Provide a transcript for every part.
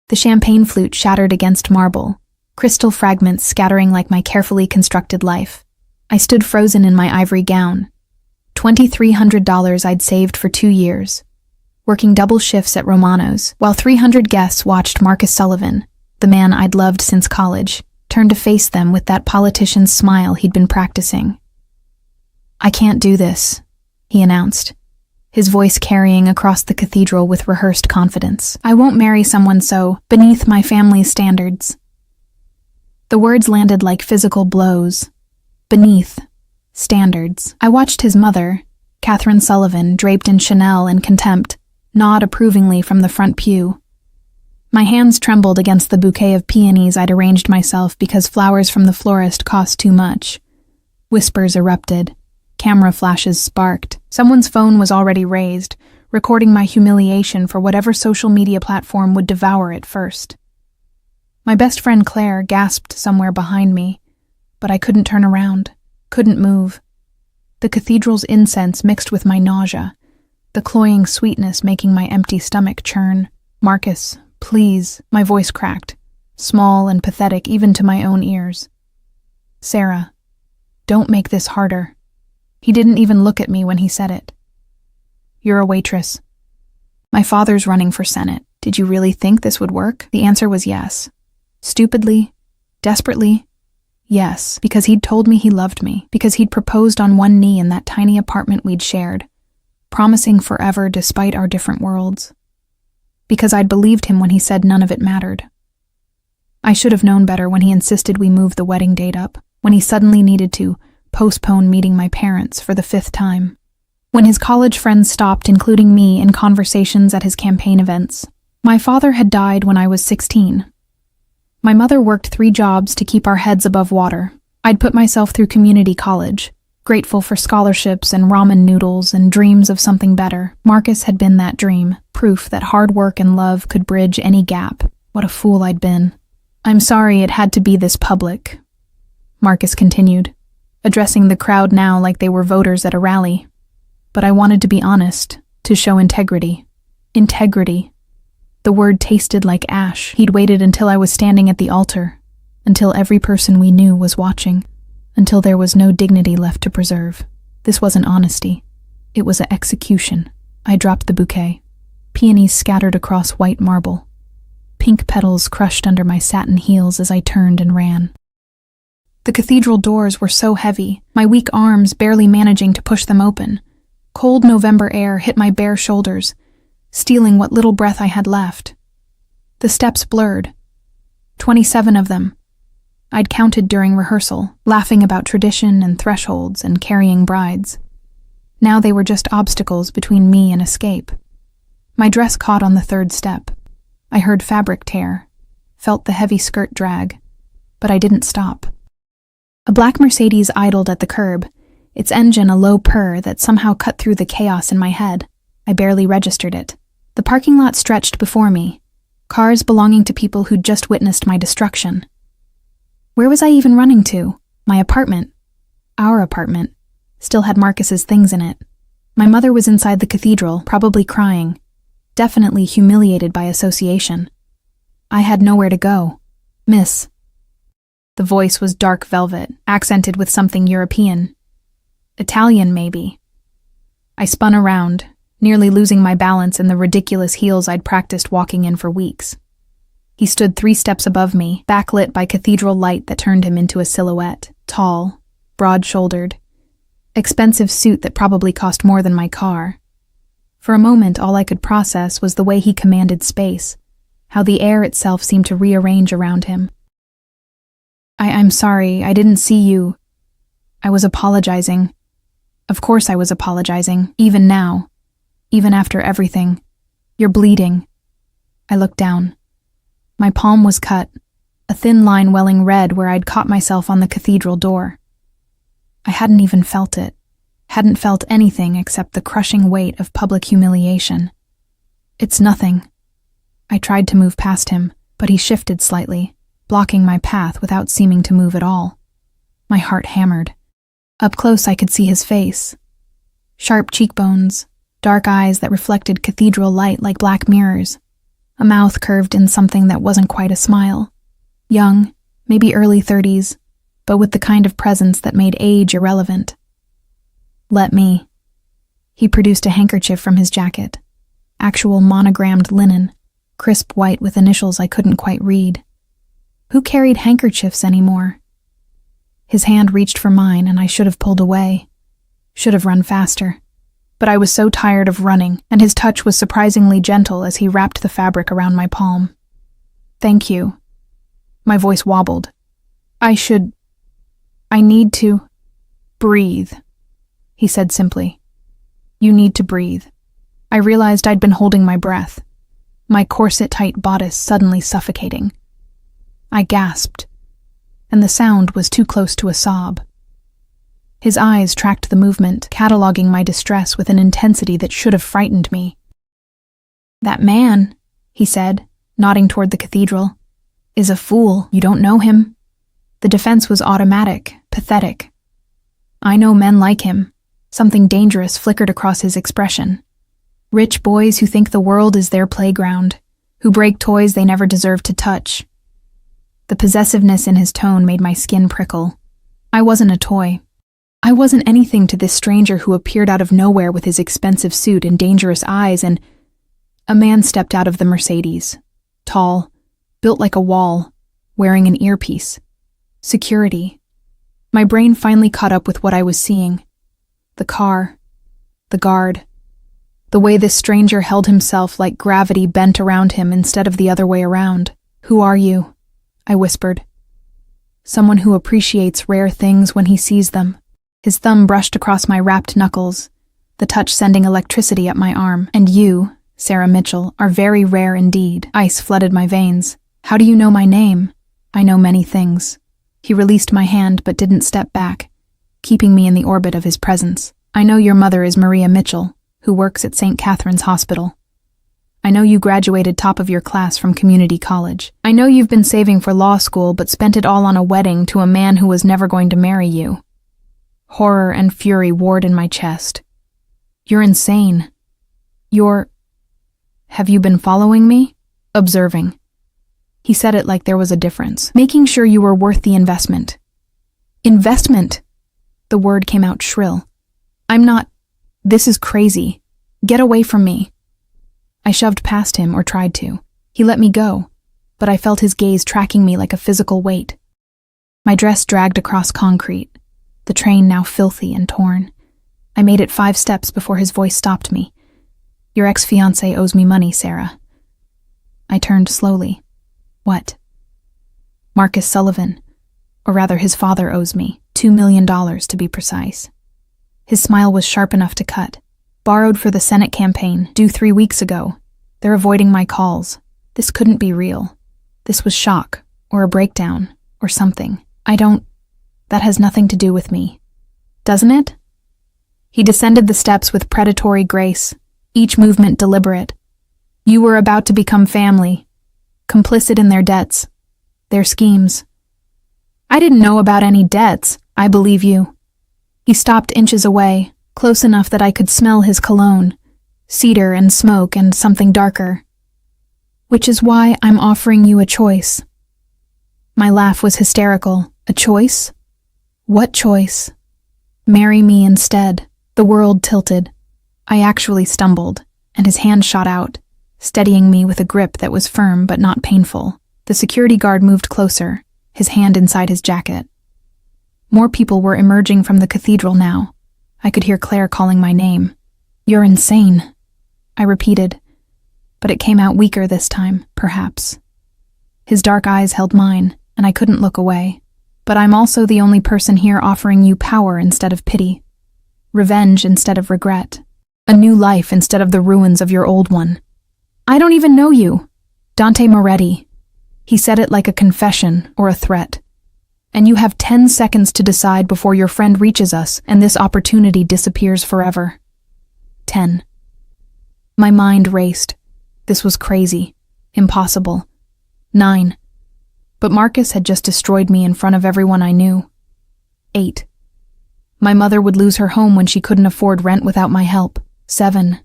The champagne flute shattered against marble, crystal fragments scattering like my carefully constructed life. I stood frozen in my ivory gown. $2,300 I'd saved for 2 years, working double shifts at Romano's, while 300 guests watched Marcus Sullivan, the man I'd loved since college, turn to face them with that politician's smile he'd been practicing. "I can't do this," he announced, his voice carrying across the cathedral with rehearsed confidence. "I won't marry someone so beneath my family's standards." The words landed like physical blows. Beneath standards. I watched his mother, Catherine Sullivan, draped in Chanel and contempt, nod approvingly from the front pew. My hands trembled against the bouquet of peonies I'd arranged myself because flowers from the florist cost too much. Whispers erupted. Camera flashes sparked. Someone's phone was already raised, recording my humiliation for whatever social media platform would devour it first. My best friend Claire gasped somewhere behind me, but I couldn't turn around, couldn't move. The cathedral's incense mixed with my nausea, the cloying sweetness making my empty stomach churn. "Marcus, please," my voice cracked, small and pathetic even to my own ears. "Sarah, don't make this harder." He didn't even look at me when he said it. "You're a waitress. My father's running for Senate. Did you really think this would work?" The answer was yes. Stupidly, desperately, yes, because he'd told me he loved me, because he'd proposed on one knee in that tiny apartment we'd shared, promising forever despite our different worlds. Because I'd believed him when he said none of it mattered. I should have known better when he insisted we move the wedding date up, when he suddenly needed to postpone meeting my parents for the 5th time. When his college friends stopped including me in conversations at his campaign events. My father had died when I was 16. My mother worked 3 jobs to keep our heads above water. I'd put myself through community college, grateful for scholarships and ramen noodles and dreams of something better. Marcus had been that dream, proof that hard work and love could bridge any gap. What a fool I'd been. "I'm sorry it had to be this public," Marcus continued, addressing the crowd now like they were voters at a rally. "But I wanted to be honest, to show integrity." Integrity. The word tasted like ash. He'd waited until I was standing at the altar, until every person we knew was watching, until there was no dignity left to preserve. This wasn't honesty. It was an execution. I dropped the bouquet. Peonies scattered across white marble. Pink petals crushed under my satin heels as I turned and ran. The cathedral doors were so heavy, my weak arms barely managing to push them open. Cold November air hit my bare shoulders, stealing what little breath I had left. The steps blurred. 27 of them. I'd counted during rehearsal, laughing about tradition and thresholds and carrying brides. Now they were just obstacles between me and escape. My dress caught on the 3rd step. I heard fabric tear, felt the heavy skirt drag, but I didn't stop. A black Mercedes idled at the curb, its engine a low purr that somehow cut through the chaos in my head. I barely registered it. The parking lot stretched before me, cars belonging to people who'd just witnessed my destruction. Where was I even running to? My apartment. Our apartment. Still had Marcus's things in it. My mother was inside the cathedral, probably crying, definitely humiliated by association. I had nowhere to go. "Miss." The voice was dark velvet, accented with something European. Italian, maybe. I spun around, nearly losing my balance in the ridiculous heels I'd practiced walking in for weeks. He stood 3 steps above me, backlit by cathedral light that turned him into a silhouette. Tall, broad-shouldered. Expensive suit that probably cost more than my car. For a moment, all I could process was the way he commanded space, how the air itself seemed to rearrange around him. I'm sorry, I didn't see you. I was apologizing. Of course I was apologizing, even now. Even after everything. You're bleeding. I looked down. My palm was cut, a thin line welling red where I'd caught myself on the cathedral door. I hadn't even felt it. Hadn't felt anything except the crushing weight of public humiliation. "It's nothing." I tried to move past him, but he shifted slightly, blocking my path without seeming to move at all. My heart hammered. Up close I could see his face. Sharp cheekbones, dark eyes that reflected cathedral light like black mirrors. a mouth curved in something that wasn't quite a smile. Young, maybe early 30s, but with the kind of presence that made age irrelevant. "Let me." He produced a handkerchief from his jacket. Actual monogrammed linen, crisp white with initials I couldn't quite read. Who carried handkerchiefs anymore? His hand reached for mine, and I should have pulled away. Should have run faster. But I was so tired of running, and his touch was surprisingly gentle as he wrapped the fabric around my palm. "Thank you." My voice wobbled. I need to breathe," he said simply. "You need to breathe." I realized I'd been holding my breath, my corset-tight bodice suddenly suffocating. I gasped, and the sound was too close to a sob. His eyes tracked the movement, cataloging my distress with an intensity that should have frightened me. "That man," he said, nodding toward the cathedral, "is a fool. You don't know him." The defense was automatic, pathetic. I know men like him. Something dangerous flickered across his expression. Rich boys who think the world is their playground, who break toys they never deserved to touch. The possessiveness in his tone made my skin prickle. I wasn't a toy. I wasn't anything to this stranger who appeared out of nowhere with his expensive suit and dangerous eyes, and a man stepped out of the Mercedes. Tall, built like a wall, wearing an earpiece. Security. My brain finally caught up with what I was seeing. The car. The guard. The way this stranger held himself like gravity bent around him instead of the other way around. "Who are you?" I whispered. "Someone who appreciates rare things when he sees them." His thumb brushed across my wrapped knuckles, the touch sending electricity up my arm. "And you, Sarah Mitchell, are very rare indeed." Ice flooded my veins. "How do you know my name?" "I know many things." He released my hand but didn't step back, keeping me in the orbit of his presence. "I know your mother is Maria Mitchell, who works at St. Catherine's Hospital. I know you graduated top of your class from community college. I know you've been saving for law school but spent it all on a wedding to a man who was never going to marry you." Horror and fury warred in my chest. "You're insane. Have you been following me?" "Observing." He said it like there was a difference. "Making sure you were worth the investment." "Investment?" The word came out shrill. "I'm not. This is crazy. Get away from me." I shoved past him, or tried to. He let me go, but I felt his gaze tracking me like a physical weight. My dress dragged across concrete, the train now filthy and torn. I made it 5 steps before his voice stopped me. "Your ex-fiancé owes me money, Sarah." I turned slowly. "What?" "Marcus Sullivan, or rather his father owes me, $2 million to be precise." His smile was sharp enough to cut. "Borrowed for the Senate campaign, due 3 weeks ago. They're avoiding my calls. This couldn't be real. This was shock, or a breakdown, or something. That has nothing to do with me. Doesn't it?" He descended the steps with predatory grace, each movement deliberate. "You were about to become family, complicit in their debts, their schemes." "I didn't know about any debts. I believe you." He stopped inches away, close enough that I could smell his cologne, cedar and smoke and something darker. "Which is why I'm offering you a choice." My laugh was hysterical. "A choice? What choice?" "Marry me instead." The world tilted. I actually stumbled, and his hand shot out, steadying me with a grip that was firm but not painful. The security guard moved closer, his hand inside his jacket. More people were emerging from the cathedral now. I could hear Claire calling my name. "You're insane," I repeated, but it came out weaker this time, perhaps. His dark eyes held mine, and I couldn't look away. "But I'm also the only person here offering you power instead of pity, revenge instead of regret, a new life instead of the ruins of your old one. I don't even know you. Dante Moretti." He said it like a confession or a threat. "And you have 10 seconds to decide before your friend reaches us and this opportunity disappears forever." 10. My mind raced. This was crazy. Impossible. 9. But Marcus had just destroyed me in front of everyone I knew. 8. My mother would lose her home when she couldn't afford rent without my help. 7.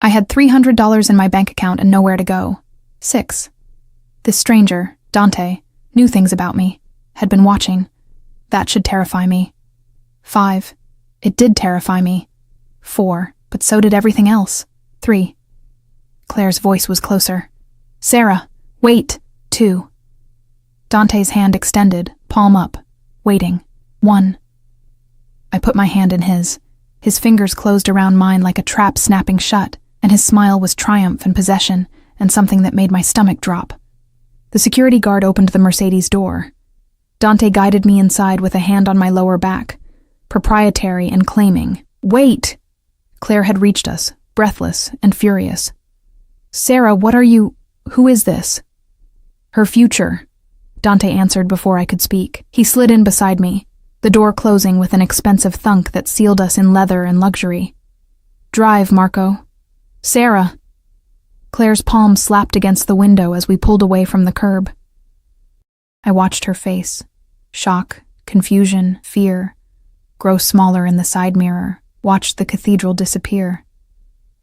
I had $300 in my bank account and nowhere to go. 6. This stranger, Dante, knew things about me, had been watching. That should terrify me. 5. It did terrify me. 4. But so did everything else. 3. Claire's voice was closer. Sarah, wait. 2. Dante's hand extended, palm up, waiting. 1. I put my hand in his. His fingers closed around mine like a trap snapping shut, and his smile was triumph and possession, and something that made my stomach drop. The security guard opened the Mercedes door. Dante guided me inside with a hand on my lower back, proprietary and claiming. Wait! Claire had reached us, breathless and furious. Sarah, what are you... Who is this? Her future, Dante answered before I could speak. He slid in beside me, the door closing with an expensive thunk that sealed us in leather and luxury. Drive, Marco. Sarah. Claire's palm slapped against the window as we pulled away from the curb. I watched her face. Shock, confusion, fear. Grow smaller in the side mirror. Watched the cathedral disappear.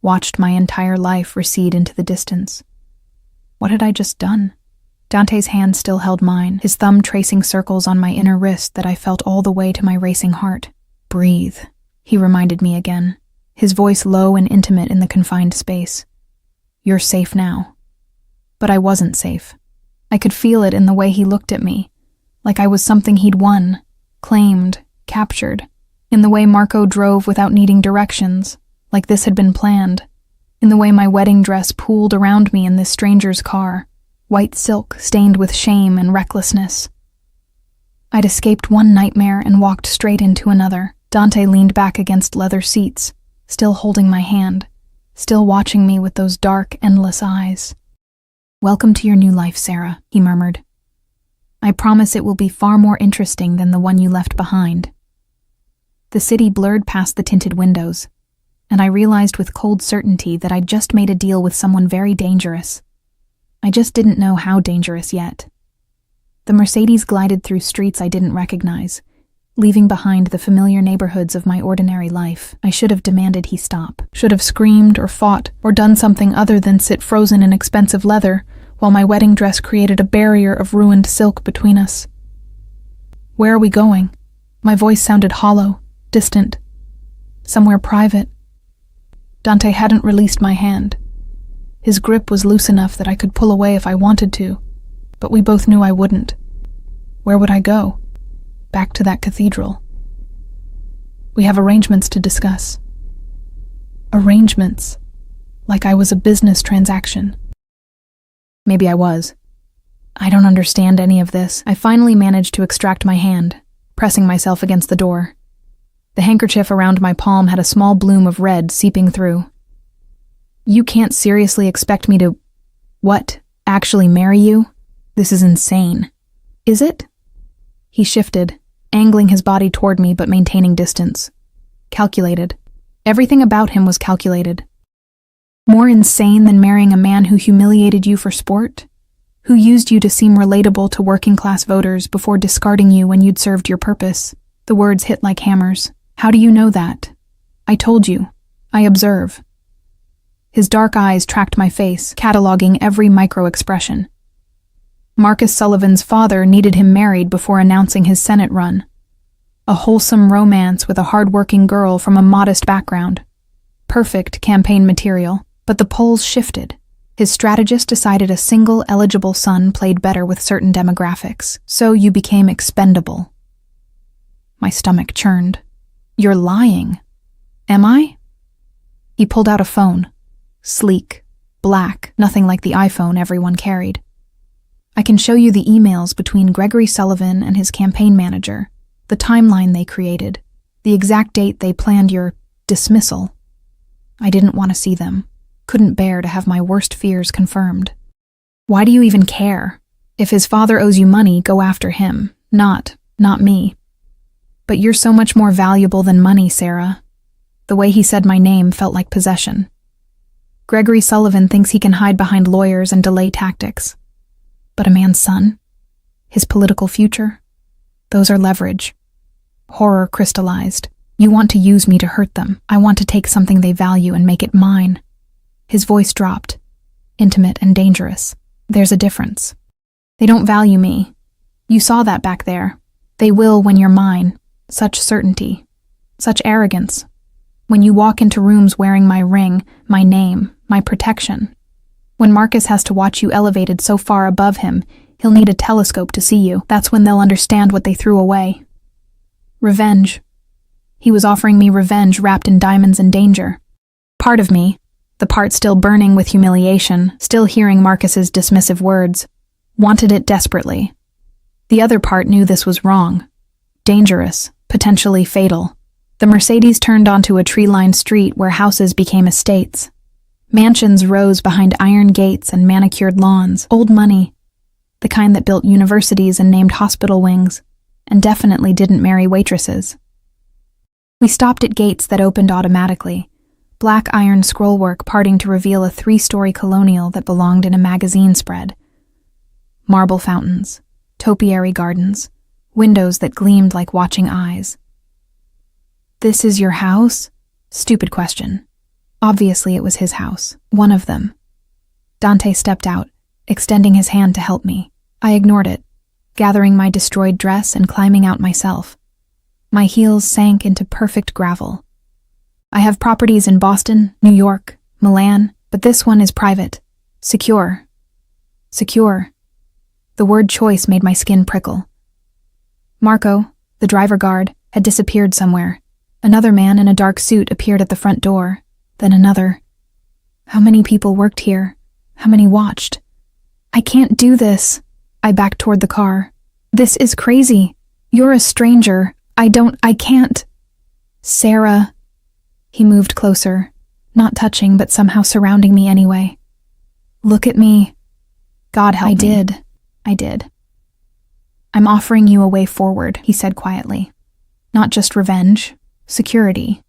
Watched my entire life recede into the distance. What had I just done? Dante's hand still held mine, his thumb tracing circles on my inner wrist that I felt all the way to my racing heart. Breathe, he reminded me again, his voice low and intimate in the confined space. You're safe now. But I wasn't safe. I could feel it in the way he looked at me, like I was something he'd won, claimed, captured, in the way Marco drove without needing directions, like this had been planned, in the way my wedding dress pooled around me in this stranger's car, white silk stained with shame and recklessness. I'd escaped one nightmare and walked straight into another. Dante leaned back against leather seats, still holding my hand, still watching me with those dark, endless eyes. Welcome to your new life, Sarah, he murmured. I promise it will be far more interesting than the one you left behind. The city blurred past the tinted windows, and I realized with cold certainty that I'd just made a deal with someone very dangerous. I just didn't know how dangerous yet. The Mercedes glided through streets I didn't recognize, leaving behind the familiar neighborhoods of my ordinary life. I should have demanded he stop, should have screamed or fought or done something other than sit frozen in expensive leather while my wedding dress created a barrier of ruined silk between us. Where are we going? My voice sounded hollow, distant, somewhere private. Dante hadn't released my hand. His grip was loose enough that I could pull away if I wanted to, but we both knew I wouldn't. Where would I go? Back to that cathedral. We have arrangements to discuss. Arrangements. Like I was a business transaction. Maybe I was. I don't understand any of this. I finally managed to extract my hand, pressing myself against the door. The handkerchief around my palm had a small bloom of red seeping through. You can't seriously expect me to... What? Actually marry you? This is insane. Is it? He shifted, angling his body toward me but maintaining distance. Calculated. Everything about him was calculated. More insane than marrying a man who humiliated you for sport? Who used you to seem relatable to working-class voters before discarding you when you'd served your purpose? The words hit like hammers. How do you know that? I told you. I observe. His dark eyes tracked my face, cataloging every micro-expression. Marcus Sullivan's father needed him married before announcing his Senate run. A wholesome romance with a hard-working girl from a modest background. Perfect campaign material, but the polls shifted. His strategist decided a single eligible son played better with certain demographics, so you became expendable. My stomach churned. You're lying. Am I? He pulled out a phone. Sleek, black, nothing like the iPhone everyone carried. I can show you the emails between Gregory Sullivan and his campaign manager, the timeline they created, the exact date they planned your dismissal. I didn't want to see them, couldn't bear to have my worst fears confirmed. Why do you even care? If his father owes you money, go after him, not me. But you're so much more valuable than money, Sarah. The way he said my name felt like possession. Gregory Sullivan thinks he can hide behind lawyers and delay tactics. But a man's son? His political future? Those are leverage. Horror crystallized. You want to use me to hurt them. I want to take something they value and make it mine. His voice dropped, intimate and dangerous. There's a difference. They don't value me. You saw that back there. They will when you're mine. Such certainty. Such arrogance. When you walk into rooms wearing my ring, my name, my protection. When Marcus has to watch you elevated so far above him, he'll need a telescope to see you. That's when they'll understand what they threw away. Revenge. He was offering me revenge wrapped in diamonds and danger. Part of me, the part still burning with humiliation, still hearing Marcus's dismissive words, wanted it desperately. The other part knew this was wrong. Dangerous, potentially fatal. The Mercedes turned onto a tree-lined street where houses became estates. Mansions rose behind iron gates and manicured lawns. Old money. The kind that built universities and named hospital wings, and definitely didn't marry waitresses. We stopped at gates that opened automatically, black iron scrollwork parting to reveal a 3-story colonial that belonged in a magazine spread. Marble fountains, topiary gardens, windows that gleamed like watching eyes. "This is your house?" Stupid question. Obviously it was his house, one of them. Dante stepped out, extending his hand to help me. I ignored it, gathering my destroyed dress and climbing out myself. My heels sank into perfect gravel. "I have properties in Boston, New York, Milan, but this one is private. Secure. Secure." The word choice made my skin prickle. Marco, the driver guard, had disappeared somewhere. Another man in a dark suit appeared at the front door, then another. How many people worked here? How many watched? "I can't do this." I backed toward the car. "This is crazy. You're a stranger. I can't." "Sarah." He moved closer, not touching but somehow surrounding me anyway. "Look at me." God help me. I did. "I'm offering you a way forward," he said quietly. "Not just revenge, security.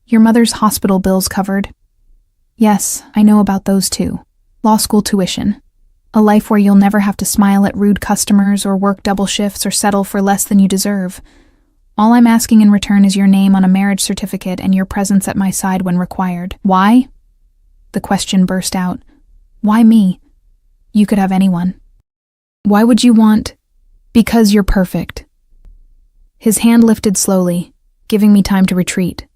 Your mother's hospital bills covered. Yes, I know about those too. Law school tuition. A life where you'll never have to smile at rude customers or work double shifts or settle for less than you deserve. All I'm asking in return is your name on a marriage certificate and your presence at my side when required." "Why?" The question burst out. "Why me? You could have anyone." "Why would you want—" "Because you're perfect." His hand lifted slowly, giving me time to retreat.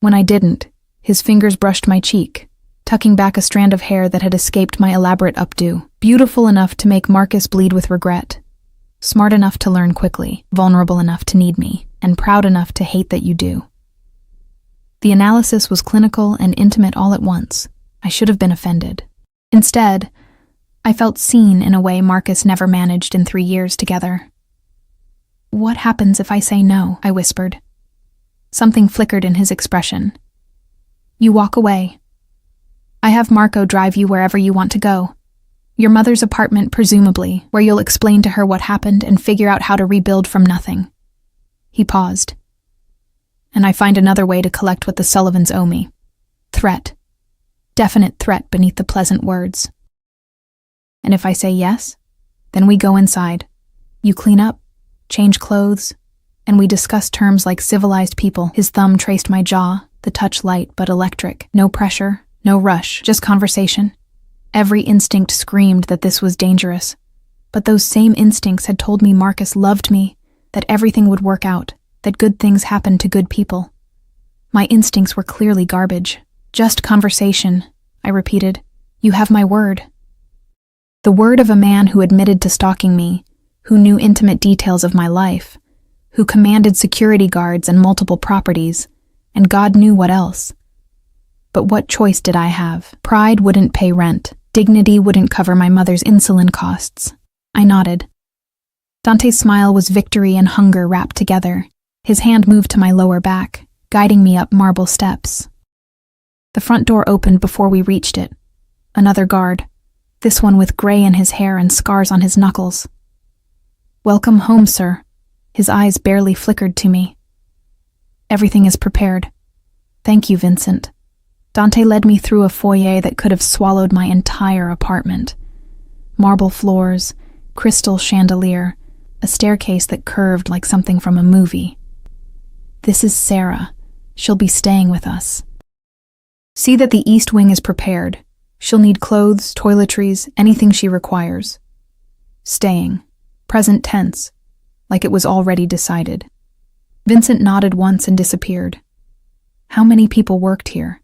When I didn't, his fingers brushed my cheek, tucking back a strand of hair that had escaped my elaborate updo. Beautiful enough to make Marcus bleed with regret. Smart enough to learn quickly, vulnerable enough to need me, and proud enough to hate that you do. The analysis was clinical and intimate all at once. I should have been offended. Instead, I felt seen in a way Marcus never managed in 3 years together. "What happens if I say no?" I whispered. Something flickered in his expression. "You walk away. I have Marco drive you wherever you want to go. Your mother's apartment, presumably, where you'll explain to her what happened and figure out how to rebuild from nothing." He paused. "And I find another way to collect what the Sullivans owe me. Threat. Definite threat beneath the pleasant words. And if I say yes, then we go inside. You clean up, change clothes, and we discuss terms like civilized people." His thumb traced my jaw, the touch light but electric. No pressure, no rush, just conversation. Every instinct screamed that this was dangerous. But those same instincts had told me Marcus loved me, that everything would work out, that good things happened to good people. My instincts were clearly garbage. "Just conversation," I repeated. "You have my word." The word of a man who admitted to stalking me, who knew intimate details of my life, who commanded security guards and multiple properties, and God knew what else. But what choice did I have? Pride wouldn't pay rent. Dignity wouldn't cover my mother's insulin costs. I nodded. Dante's smile was victory and hunger wrapped together. His hand moved to my lower back, guiding me up marble steps. The front door opened before we reached it. Another guard, this one with gray in his hair and scars on his knuckles. "Welcome home, sir." His eyes barely flickered to me. "Everything is prepared. Thank you, Vincent." Dante led me through a foyer that could have swallowed my entire apartment. Marble floors, crystal chandelier, a staircase that curved like something from a movie. "This is Sarah. She'll be staying with us. See that the east wing is prepared. She'll need clothes, toiletries, anything she requires. Staying. Present tense. Like it was already decided. Vincent nodded once and disappeared. How many people worked here?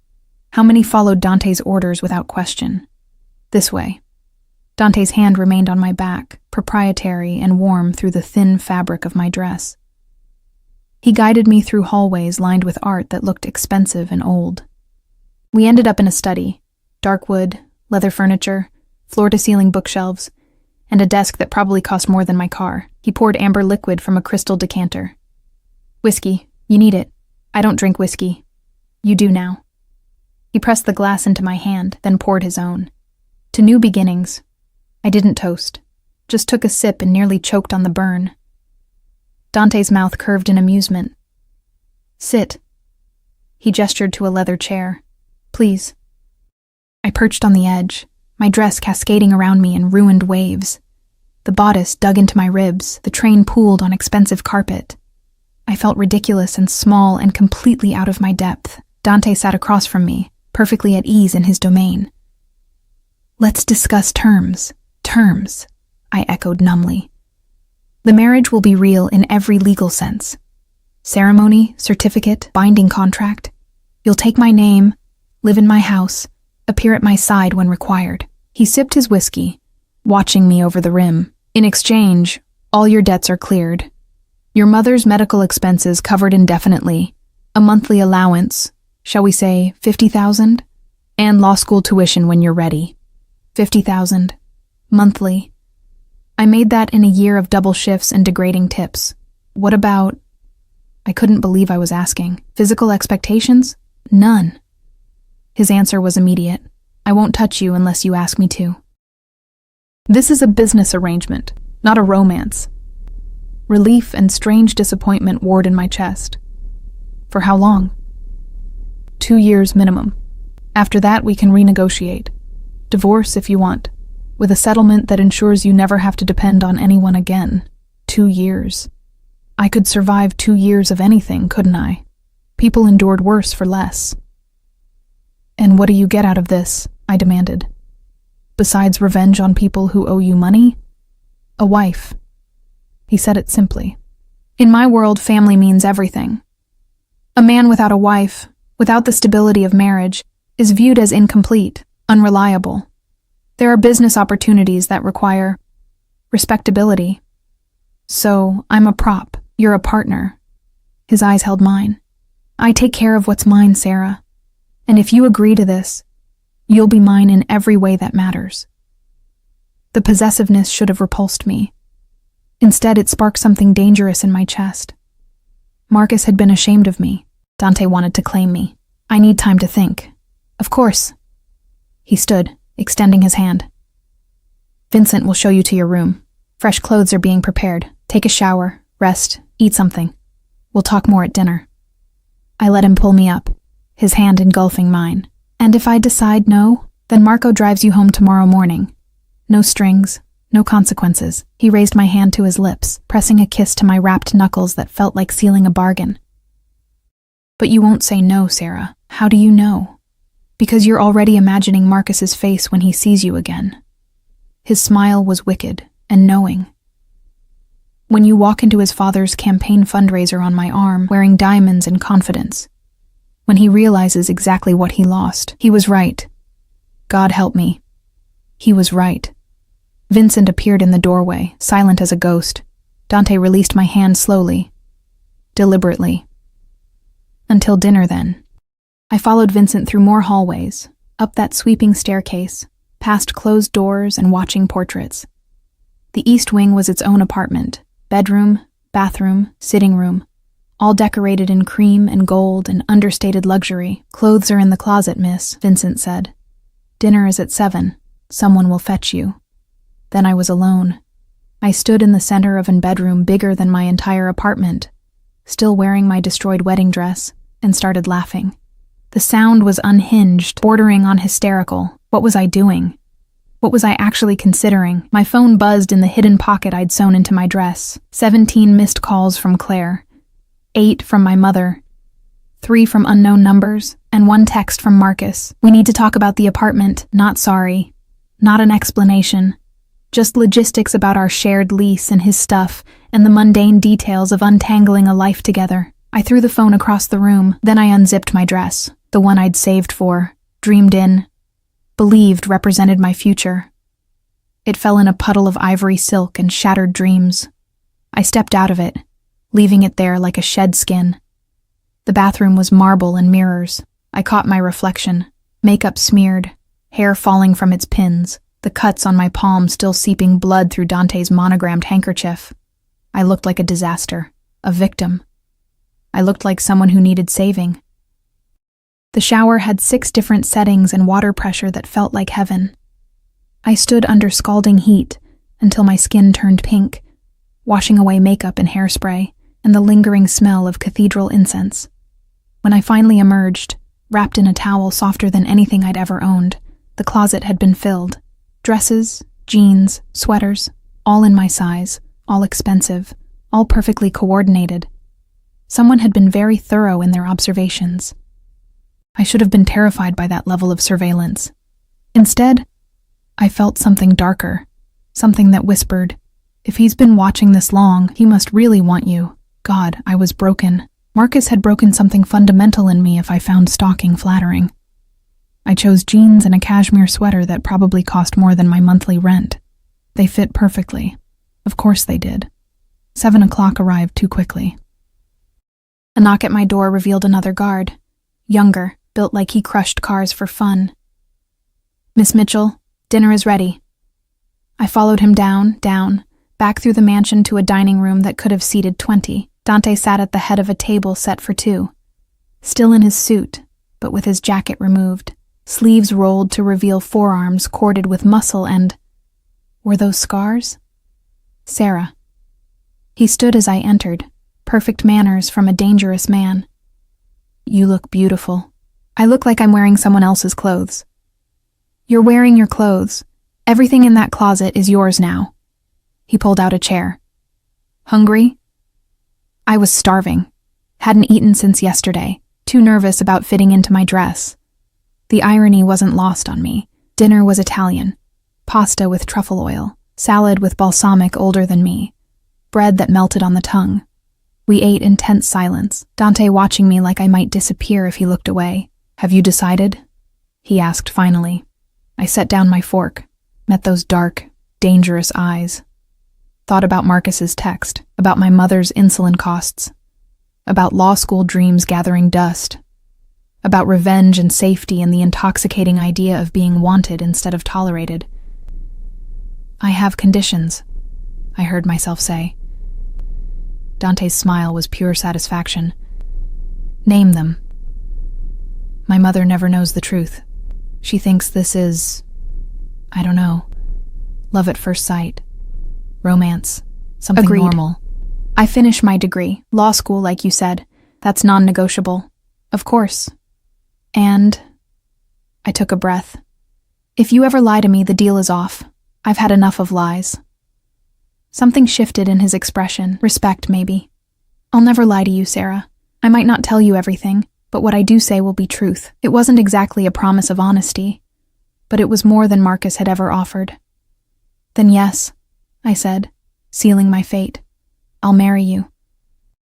How many followed Dante's orders without question? This way. Dante's hand remained on my back, proprietary and warm through the thin fabric of my dress. He guided me through hallways lined with art that looked expensive and old. We ended up in a study. Dark wood, leather furniture, floor-to-ceiling bookshelves, and a desk that probably cost more than my car. He poured amber liquid from a crystal decanter. Whiskey, you need it. I don't drink whiskey. You do now. He pressed the glass into my hand, then poured his own. To new beginnings. I didn't toast, just took a sip and nearly choked on the burn. Dante's mouth curved in amusement. Sit. He gestured to a leather chair. Please. I perched on the edge, my dress cascading around me in ruined waves. The bodice dug into my ribs, the train pooled on expensive carpet. I felt ridiculous and small and completely out of my depth. Dante sat across from me, perfectly at ease in his domain. Let's discuss terms. Terms, I echoed numbly. The marriage will be real in every legal sense. Ceremony, certificate, binding contract. You'll take my name, live in my house, appear at my side when required. He sipped his whiskey, watching me over the rim. In exchange, all your debts are cleared. Your mother's medical expenses covered indefinitely, a monthly allowance, shall we say 50,000, and law school tuition when you're ready. 50,000, monthly. I made that in a year of double shifts and degrading tips. What about... I couldn't believe I was asking. Physical expectations? None. His answer was immediate. I won't touch you unless you ask me to. This is a business arrangement, not a romance. Relief and strange disappointment warred in my chest. For how long? 2 years minimum. After that, we can renegotiate. Divorce if you want, with a settlement that ensures you never have to depend on anyone again. 2 years. I could survive 2 years of anything, couldn't I? People endured worse for less. And what do you get out of this? I demanded. Besides revenge on people who owe you money? A wife. He said it simply. In my world, family means everything. A man without a wife, without the stability of marriage, is viewed as incomplete, unreliable. There are business opportunities that require respectability. So, I'm a prop. You're a partner. His eyes held mine. I take care of what's mine, Sarah. And if you agree to this, you'll be mine in every way that matters. The possessiveness should have repulsed me. Instead, it sparked something dangerous in my chest. Marcus had been ashamed of me. Dante wanted to claim me. I need time to think. Of course. He stood, extending his hand. Vincent will show you to your room. Fresh clothes are being prepared. Take a shower, rest, eat something. We'll talk more at dinner. I let him pull me up, his hand engulfing mine. And if I decide no, then Marco drives you home tomorrow morning. No strings, no consequences. He raised my hand to his lips, pressing a kiss to my wrapped knuckles that felt like sealing a bargain. But you won't say no, Sarah. How do you know? Because you're already imagining Marcus's face when he sees you again. His smile was wicked and knowing. When you walk into his father's campaign fundraiser on my arm, wearing diamonds and confidence. When he realizes exactly what he lost. He was right. God help me. He was right. Vincent appeared in the doorway, silent as a ghost. Dante released my hand slowly, deliberately. Until dinner, then. I followed Vincent through more hallways, up that sweeping staircase, past closed doors and watching portraits. The east wing was its own apartment, bedroom, bathroom, sitting room, all decorated in cream and gold and understated luxury. Clothes are in the closet, miss, Vincent said. Dinner is at 7. Someone will fetch you. Then I was alone. I stood in the center of a bedroom bigger than my entire apartment, still wearing my destroyed wedding dress, and started laughing. The sound was unhinged, bordering on hysterical. What was I doing? What was I actually considering? My phone buzzed in the hidden pocket I'd sewn into my dress. 17 missed calls from Claire. 8 from my mother. 3 from unknown numbers. and one text from Marcus. We need to talk about the apartment, not sorry. Not an explanation. Just logistics about our shared lease and his stuff, and the mundane details of untangling a life together. I threw the phone across the room, then I unzipped my dress, the one I'd saved for, dreamed in, believed represented my future. It fell in a puddle of ivory silk and shattered dreams. I stepped out of it, leaving it there like a shed skin. The bathroom was marble and mirrors. I caught my reflection, makeup smeared, hair falling from its pins, the cuts on my palm still seeping blood through Dante's monogrammed handkerchief. I looked like a disaster, a victim. I looked like someone who needed saving. The shower had 6 different settings and water pressure that felt like heaven. I stood under scalding heat until my skin turned pink, washing away makeup and hairspray and the lingering smell of cathedral incense. When I finally emerged, wrapped in a towel softer than anything I'd ever owned, the closet had been filled. Dresses, jeans, sweaters, all in my size, all expensive, all perfectly coordinated. Someone had been very thorough in their observations. I should have been terrified by that level of surveillance. Instead, I felt something darker, something that whispered, "If he's been watching this long, he must really want you." God, I was broken. Marcus had broken something fundamental in me if I found stalking flattering. I chose jeans and a cashmere sweater that probably cost more than my monthly rent. They fit perfectly. Of course they did. 7 o'clock arrived too quickly. A knock at my door revealed another guard. Younger, built like he crushed cars for fun. "Miss Mitchell, dinner is ready." I followed him down, back through the mansion to a dining room that could have seated 20. Dante sat at the head of a table set for 2. Still in his suit, but with his jacket removed, sleeves rolled to reveal forearms corded with muscle and... Were those scars? Sarah. He stood as I entered, perfect manners from a dangerous man. "You look beautiful." "I look like I'm wearing someone else's clothes." "You're wearing your clothes. Everything in that closet is yours now." He pulled out a chair. "Hungry?" I was starving. Hadn't eaten since yesterday, too nervous about fitting into my dress. The irony wasn't lost on me. Dinner was Italian. Pasta with truffle oil, salad with balsamic older than me, bread that melted on the tongue. We ate in tense silence, Dante watching me like I might disappear if he looked away. "Have you decided?" he asked finally. I set down my fork, met those dark, dangerous eyes. Thought about Marcus's text, about my mother's insulin costs, about law school dreams gathering dust, about revenge and safety and the intoxicating idea of being wanted instead of tolerated. "I have conditions," I heard myself say. Dante's smile was pure satisfaction. "Name them." "My mother never knows the truth. She thinks this is, I don't know, love at first sight. Romance. Something Agreed. Normal. I finished my degree. Law school, like you said. That's non-negotiable. Of course. And... I took a breath. "If you ever lie to me, the deal is off. I've had enough of lies." Something shifted in his expression. Respect, maybe. "I'll never lie to you, Sarah. I might not tell you everything, but what I do say will be truth." It wasn't exactly a promise of honesty, but it was more than Marcus had ever offered. "Then yes," I said, sealing my fate. "I'll marry you."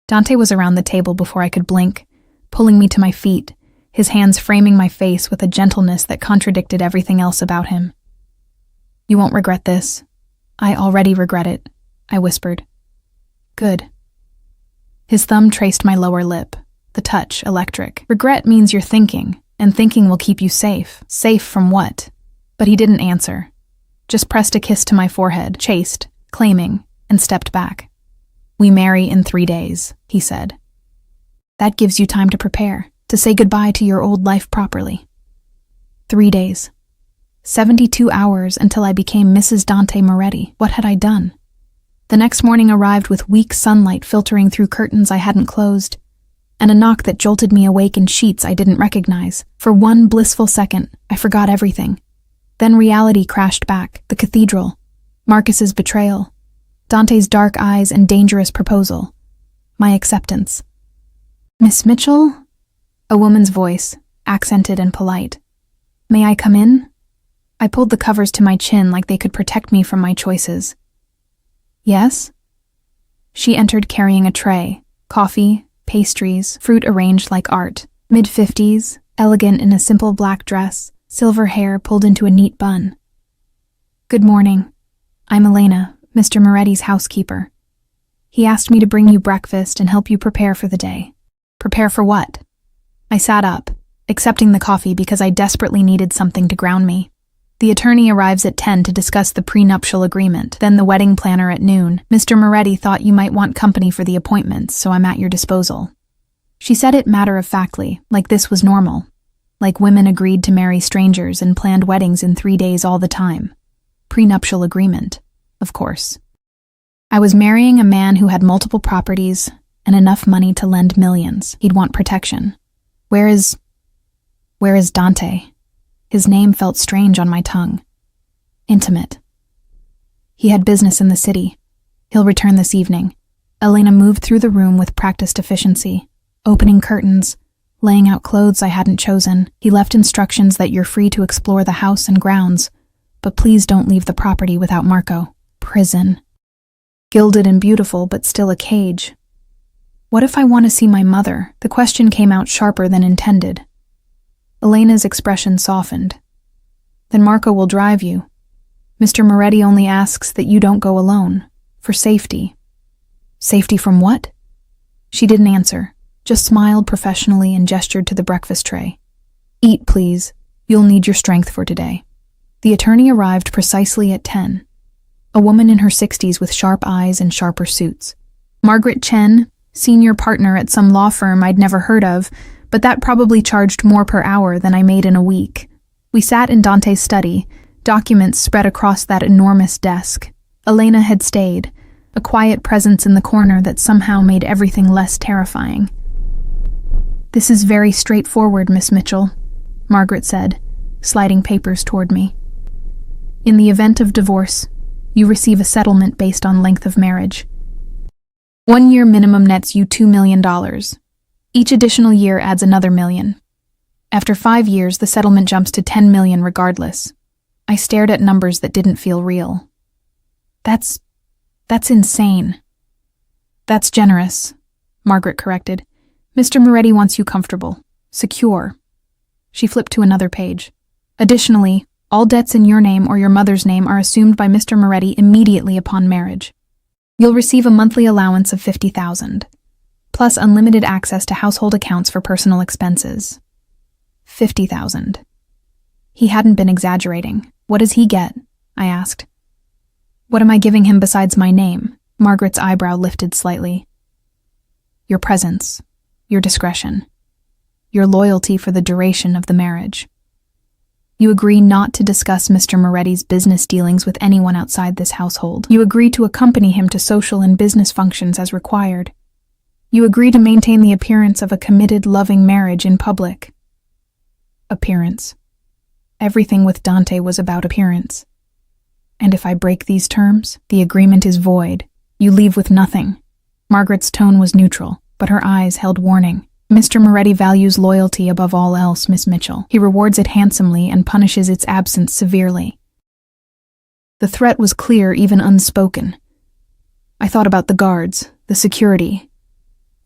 Dante was around the table before I could blink, pulling me to my feet, his hands framing my face with a gentleness that contradicted everything else about him. "You won't regret this." "I already regret it," I whispered. "Good." His thumb traced my lower lip, the touch electric. "Regret means you're thinking, and thinking will keep you safe." Safe from what? But he didn't answer. Just pressed a kiss to my forehead, chaste, claiming, and stepped back. "We marry in 3 days," he said. "That gives you time to prepare, to say goodbye to your old life properly." 3 days. 72 hours until I became Mrs. Dante Moretti. What had I done? The next morning arrived with weak sunlight filtering through curtains I hadn't closed, and a knock that jolted me awake in sheets I didn't recognize. For one blissful second, I forgot everything. Then reality crashed back, the cathedral, Marcus's betrayal, Dante's dark eyes and dangerous proposal, my acceptance. "Miss Mitchell?" A woman's voice, accented and polite. "May I come in?" I pulled the covers to my chin like they could protect me from my choices. "Yes?" She entered carrying a tray, coffee, pastries, fruit arranged like art. Mid-50s, elegant in a simple black dress, silver hair pulled into a neat bun. "Good morning. I'm Elena, Mr. Moretti's housekeeper. He asked me to bring you breakfast and help you prepare for the day." "Prepare for what?" I sat up, accepting the coffee because I desperately needed something to ground me. The attorney arrives at 10 to discuss the prenuptial agreement, then the wedding planner at noon. "Mr. Moretti thought you might want company for the appointments, so I'm at your disposal." She said it matter-of-factly, like this was normal. Like women agreed to marry strangers and planned weddings in 3 days all the time. Prenuptial agreement, of course. I was marrying a man who had multiple properties and enough money to lend millions. He'd want protection. Where is Dante? His name felt strange on my tongue. Intimate. He had business in the city. He'll return this evening. Elena moved through the room with practiced efficiency, opening curtains, laying out clothes I hadn't chosen. He left instructions that you're free to explore the house and grounds, but please don't leave the property without Marco. Prison. Gilded and beautiful, but still a cage. What if I want to see my mother? The question came out sharper than intended. Elena's expression softened. "Then Marco will drive you. Mr. Moretti only asks that you don't go alone, for safety." "Safety from what?" She didn't answer, just smiled professionally and gestured to the breakfast tray. "Eat, please. You'll need your strength for today." The attorney arrived precisely at 10. A woman in her 60s with sharp eyes and sharper suits. Margaret Chen, senior partner at some law firm I'd never heard of, but that probably charged more per hour than I made in a week. We sat in Dante's study, documents spread across that enormous desk. Elena had stayed, a quiet presence in the corner that somehow made everything less terrifying. "This is very straightforward, Miss Mitchell," Margaret said, sliding papers toward me. "In the event of divorce, you receive a settlement based on length of marriage. 1 year minimum nets you $2 million. Each additional year adds another $1 million. After 5 years, the settlement jumps to $10 million regardless." I stared at numbers that didn't feel real. That's insane." "That's generous," Margaret corrected. "Mr. Moretti wants you comfortable, secure." She flipped to another page. "Additionally, all debts in your name or your mother's name are assumed by Mr. Moretti immediately upon marriage. You'll receive a monthly allowance of $50,000, plus unlimited access to household accounts for personal expenses." $50,000. He hadn't been exaggerating. "What does he get?" I asked. "What am I giving him besides my name?" Margaret's eyebrow lifted slightly. "Your presence, your discretion, your loyalty for the duration of the marriage. You agree not to discuss Mr. Moretti's business dealings with anyone outside this household. You agree to accompany him to social and business functions as required. You agree to maintain the appearance of a committed, loving marriage in public." Appearance. Everything with Dante was about appearance. "And if I break these terms, the agreement is void. You leave with nothing." Margaret's tone was neutral, but her eyes held warning. "Mr. Moretti values loyalty above all else, Miss Mitchell. He rewards it handsomely and punishes its absence severely." The threat was clear, even unspoken. I thought about the guards, the security,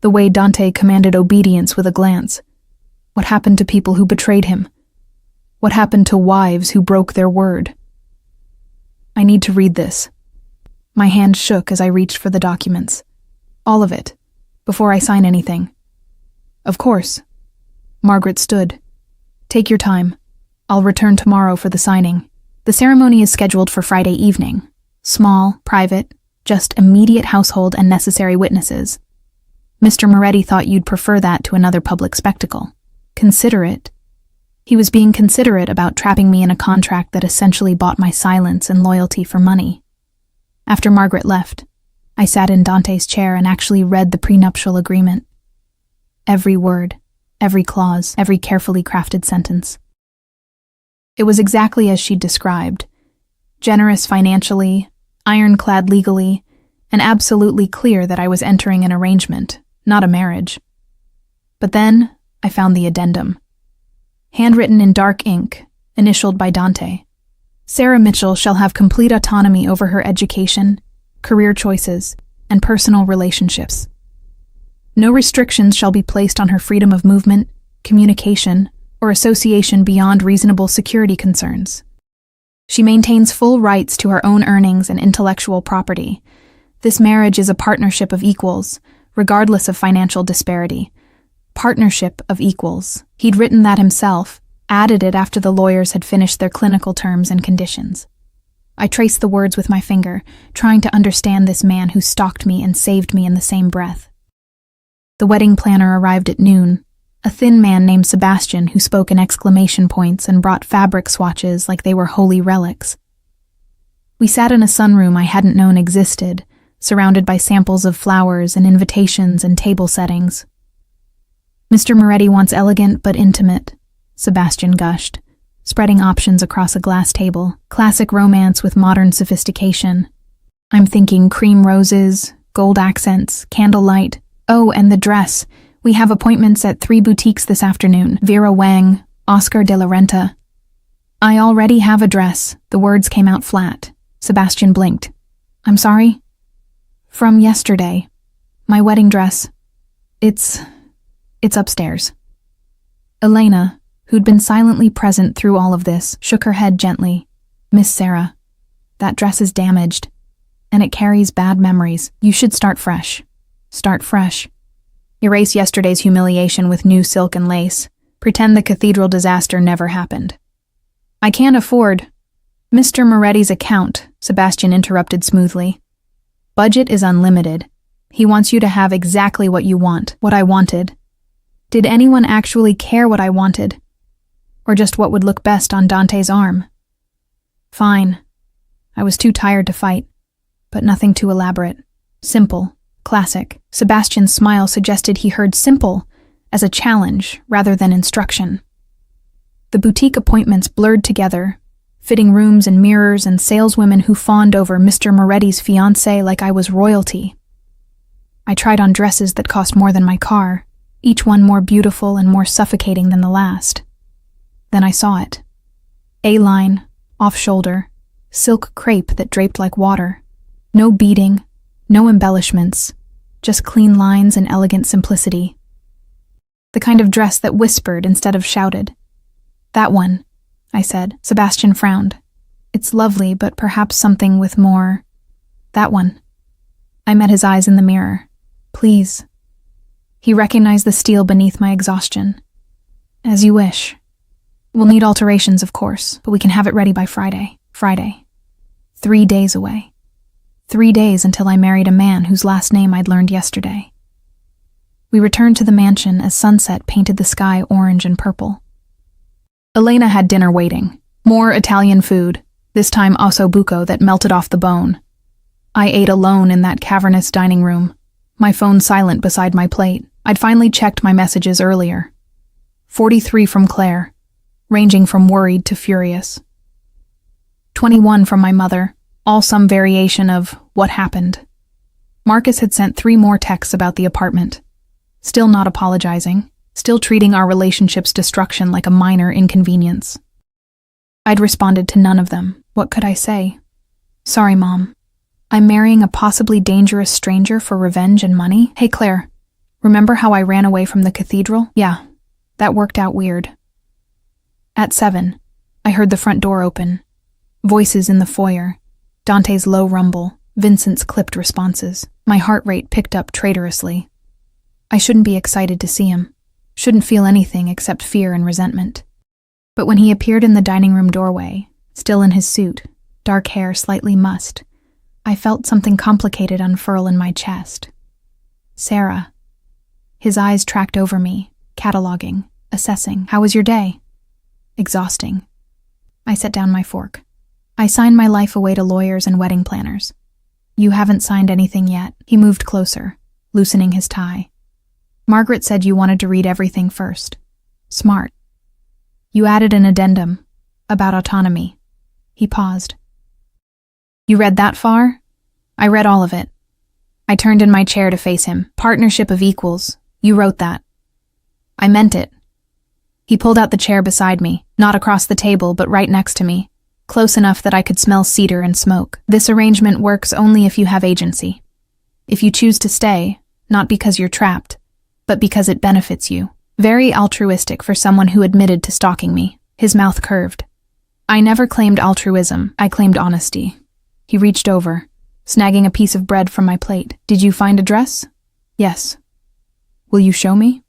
the way Dante commanded obedience with a glance. What happened to people who betrayed him? What happened to wives who broke their word? "I need to read this." My hand shook as I reached for the documents. "All of it, before I sign anything." "Of course." Margaret stood. "Take your time. I'll return tomorrow for the signing. The ceremony is scheduled for Friday evening. Small, private, just immediate household and necessary witnesses. Mr. Moretti thought you'd prefer that to another public spectacle. Considerate. He was being considerate about trapping me in a contract that essentially bought my silence and loyalty for money." After Margaret left, I sat in Dante's chair and actually read the prenuptial agreement. Every word, every clause, every carefully crafted sentence. It was exactly as she'd described. Generous financially, ironclad legally, and absolutely clear that I was entering an arrangement, not a marriage. But then, I found the addendum. handwritten in dark ink, initialed by Dante. Sarah Mitchell shall have complete autonomy over her education, career choices, and personal relationships. No restrictions shall be placed on her freedom of movement, communication, or association beyond reasonable security concerns. She maintains full rights to her own earnings and intellectual property. This marriage is a partnership of equals, regardless of financial disparity. Partnership of equals. He'd written that himself, added it after the lawyers had finished their clinical terms and conditions. I traced the words with my finger, trying to understand this man who stalked me and saved me in the same breath. The wedding planner arrived at noon, a thin man named Sebastian who spoke in exclamation points and brought fabric swatches like they were holy relics. We sat in a sunroom I hadn't known existed, surrounded by samples of flowers and invitations and table settings. Mr. Moretti wants elegant but intimate, Sebastian gushed, spreading options across a glass table, classic romance with modern sophistication. I'm thinking cream roses, gold accents, candlelight. Oh, and the dress. We have appointments at 3 boutiques this afternoon. Vera Wang, Oscar de la Renta. I already have a dress. The words came out flat. Sebastian blinked. I'm sorry? From yesterday. My wedding dress. It's upstairs. Elena, who'd been silently present through all of this, shook her head gently. Miss Sarah, that dress is damaged, and it carries bad memories. You should start fresh. Start fresh. Erase yesterday's humiliation with new silk and lace. Pretend the cathedral disaster never happened. I can't afford. Mr. Moretti's account, Sebastian interrupted smoothly. Budget is unlimited. He wants you to have exactly what you want, what I wanted. Did anyone actually care what I wanted? Or just what would look best on Dante's arm? Fine. I was too tired to fight, but nothing too elaborate. Simple. Classic. Sebastian's smile suggested he heard simple as a challenge rather than instruction. The boutique appointments blurred together, fitting rooms and mirrors and saleswomen who fawned over Mr. Moretti's fiancé like I was royalty. I tried on dresses that cost more than my car, each one more beautiful and more suffocating than the last. Then I saw it. A-line, off-shoulder, silk crepe that draped like water. No beading, no embellishments, just clean lines and elegant simplicity. The kind of dress that whispered instead of shouted. That one, I said. Sebastian frowned. It's lovely, but perhaps something with more. That one. I met his eyes in the mirror. Please. He recognized the steel beneath my exhaustion. As you wish. We'll need alterations, of course, but we can have it ready by Friday. Friday. 3 days away. 3 days until I married a man whose last name I'd learned yesterday. We returned to the mansion as sunset painted the sky orange and purple. Elena had dinner waiting. More Italian food, this time osso buco that melted off the bone. I ate alone in that cavernous dining room, my phone silent beside my plate. I'd finally checked my messages earlier. 43 from Claire, ranging from worried to furious. 21 from my mother, all some variation of what happened. Marcus had sent 3 more texts about the apartment. Still not apologizing, still treating our relationship's destruction like a minor inconvenience. I'd responded to none of them. What could I say? Sorry, Mom. I'm marrying a possibly dangerous stranger for revenge and money? Hey, Claire, remember how I ran away from the cathedral? Yeah, that worked out weird. At 7, I heard the front door open. Voices in the foyer. Dante's low rumble, Vincent's clipped responses. My heart rate picked up traitorously. I shouldn't be excited to see him. Shouldn't feel anything except fear and resentment. But when he appeared in the dining room doorway, still in his suit, dark hair slightly mussed, I felt something complicated unfurl in my chest. Sarah. His eyes tracked over me, cataloging, assessing. How was your day? Exhausting. I set down my fork. I signed my life away to lawyers and wedding planners. You haven't signed anything yet. He moved closer, loosening his tie. Margaret said you wanted to read everything first. Smart. You added an addendum about autonomy. He paused. You read that far? I read all of it. I turned in my chair to face him. Partnership of equals. You wrote that. I meant it. He pulled out the chair beside me, not across the table, but right next to me, close enough that I could smell cedar and smoke. This arrangement works only if you have agency. If you choose to stay, not because you're trapped, but because it benefits you. Very altruistic for someone who admitted to stalking me. His mouth curved. I never claimed altruism, I claimed honesty. He reached over, snagging a piece of bread from my plate. Did you find a dress? Yes. Will you show me?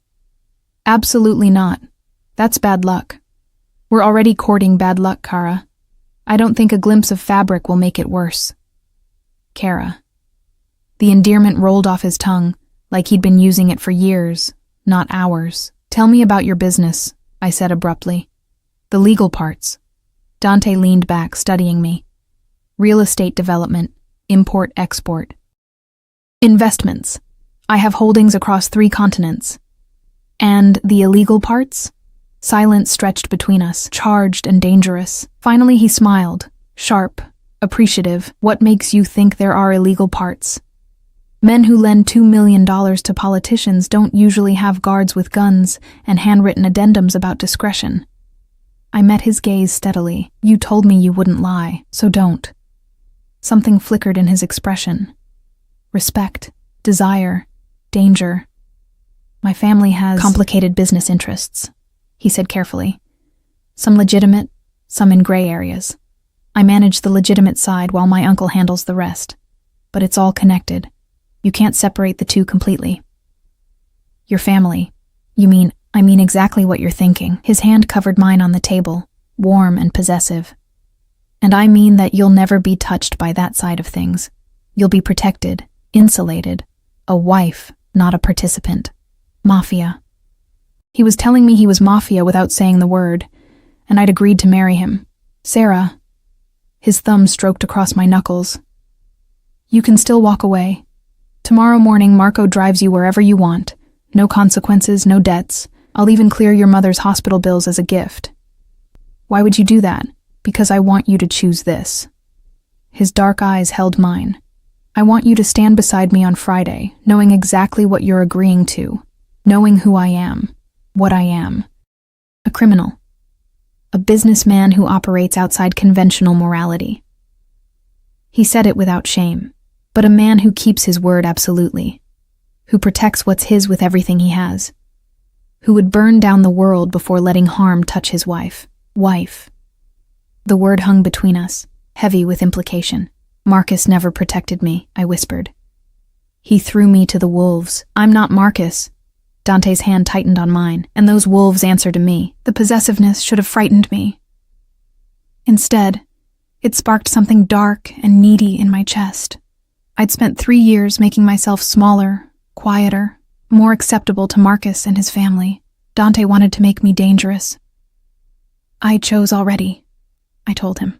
Absolutely not. That's bad luck. We're already courting bad luck, Kara. I don't think a glimpse of fabric will make it worse. Kara. The endearment rolled off his tongue, like he'd been using it for years, not hours. Tell me about your business, I said abruptly. The legal parts. Dante leaned back, studying me. Real estate development, import-export. Investments. I have holdings across 3 continents. And the illegal parts? Silence stretched between us, charged and dangerous. Finally he smiled, sharp, appreciative. What makes you think there are illegal parts? Men who lend $2 million to politicians don't usually have guards with guns and handwritten addendums about discretion. I met his gaze steadily. You told me you wouldn't lie, so don't. Something flickered in his expression. Respect, desire, danger. My family has complicated business interests, he said carefully. Some legitimate, some in gray areas. I manage the legitimate side while my uncle handles the rest. But it's all connected. You can't separate the two completely. Your family. I mean exactly what you're thinking. His hand covered mine on the table, warm and possessive. And I mean that you'll never be touched by that side of things. You'll be protected, insulated. A wife, not a participant. Mafia. He was telling me he was Mafia without saying the word, and I'd agreed to marry him. Sarah. His thumb stroked across my knuckles. You can still walk away. Tomorrow morning, Marco drives you wherever you want. No consequences, no debts. I'll even clear your mother's hospital bills as a gift. Why would you do that? Because I want you to choose this. His dark eyes held mine. I want you to stand beside me on Friday, knowing exactly what you're agreeing to, knowing who I am, what I am. A criminal. A businessman who operates outside conventional morality. He said it without shame, but a man who keeps his word absolutely, who protects what's his with everything he has, who would burn down the world before letting harm touch his wife. Wife. The word hung between us, heavy with implication. Marcus never protected me, I whispered. He threw me to the wolves. I'm not Marcus. Dante's hand tightened on mine, and those wolves answered to me. The possessiveness should have frightened me. Instead, it sparked something dark and needy in my chest. I'd spent 3 years making myself smaller, quieter, more acceptable to Marcus and his family. Dante wanted to make me dangerous. I chose already, I told him.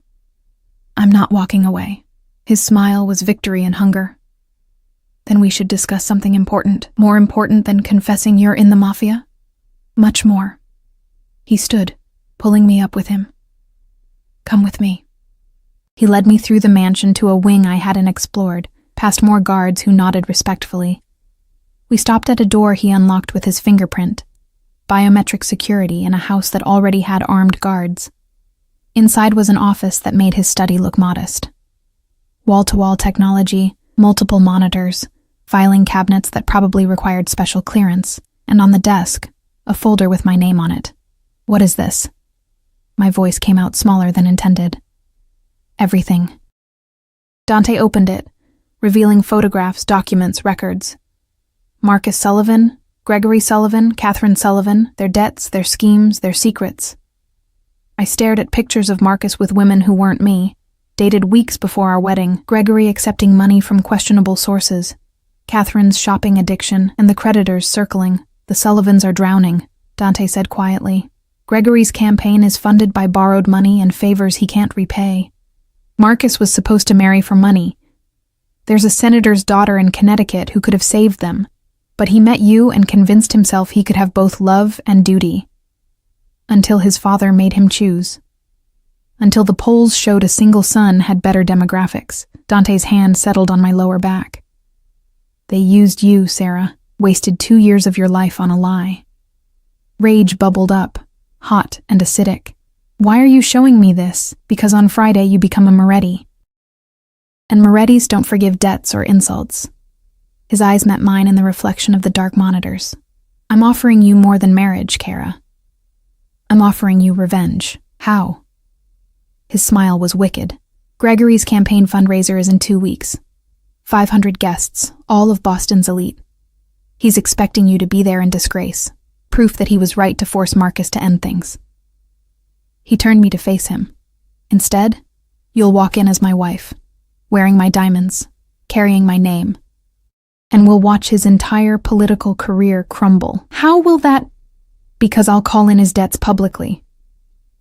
I'm not walking away. His smile was victory and hunger. Then we should discuss something important, more important than confessing you're in the Mafia. Much more. He stood, pulling me up with him. Come with me. He led me through the mansion to a wing I hadn't explored, past more guards who nodded respectfully. We stopped at a door he unlocked with his fingerprint. Biometric security in a house that already had armed guards. Inside was an office that made his study look modest. Wall-to-wall technology, multiple monitors, filing cabinets that probably required special clearance, and on the desk, a folder with my name on it. What is this? My voice came out smaller than intended. Everything. Dante opened it, revealing photographs, documents, records. Marcus Sullivan, Gregory Sullivan, Catherine Sullivan, their debts, their schemes, their secrets. I stared at pictures of Marcus with women who weren't me, dated weeks before our wedding, Gregory accepting money from questionable sources, Catherine's shopping addiction, and the creditors circling. The Sullivans are drowning, Dante said quietly. Gregory's campaign is funded by borrowed money and favors he can't repay. Marcus was supposed to marry for money. There's a senator's daughter in Connecticut who could have saved them, but he met you and convinced himself he could have both love and duty. Until his father made him choose. Until the polls showed a single son had better demographics. Dante's hand settled on my lower back. They used you, Sarah. Wasted 2 years of your life on a lie. Rage bubbled up, hot and acidic. Why are you showing me this? Because on Friday you become a Moretti. And Morettis don't forgive debts or insults. His eyes met mine in the reflection of the dark monitors. I'm offering you more than marriage, Kara. I'm offering you revenge. How? His smile was wicked. Gregory's campaign fundraiser is in 2 weeks. 500 guests, all of Boston's elite. He's expecting you to be there in disgrace. Proof that he was right to force Marcus to end things. He turned me to face him. Instead, you'll walk in as my wife, wearing my diamonds, carrying my name, and we'll watch his entire political career crumble. How will that? Because I'll call in his debts publicly,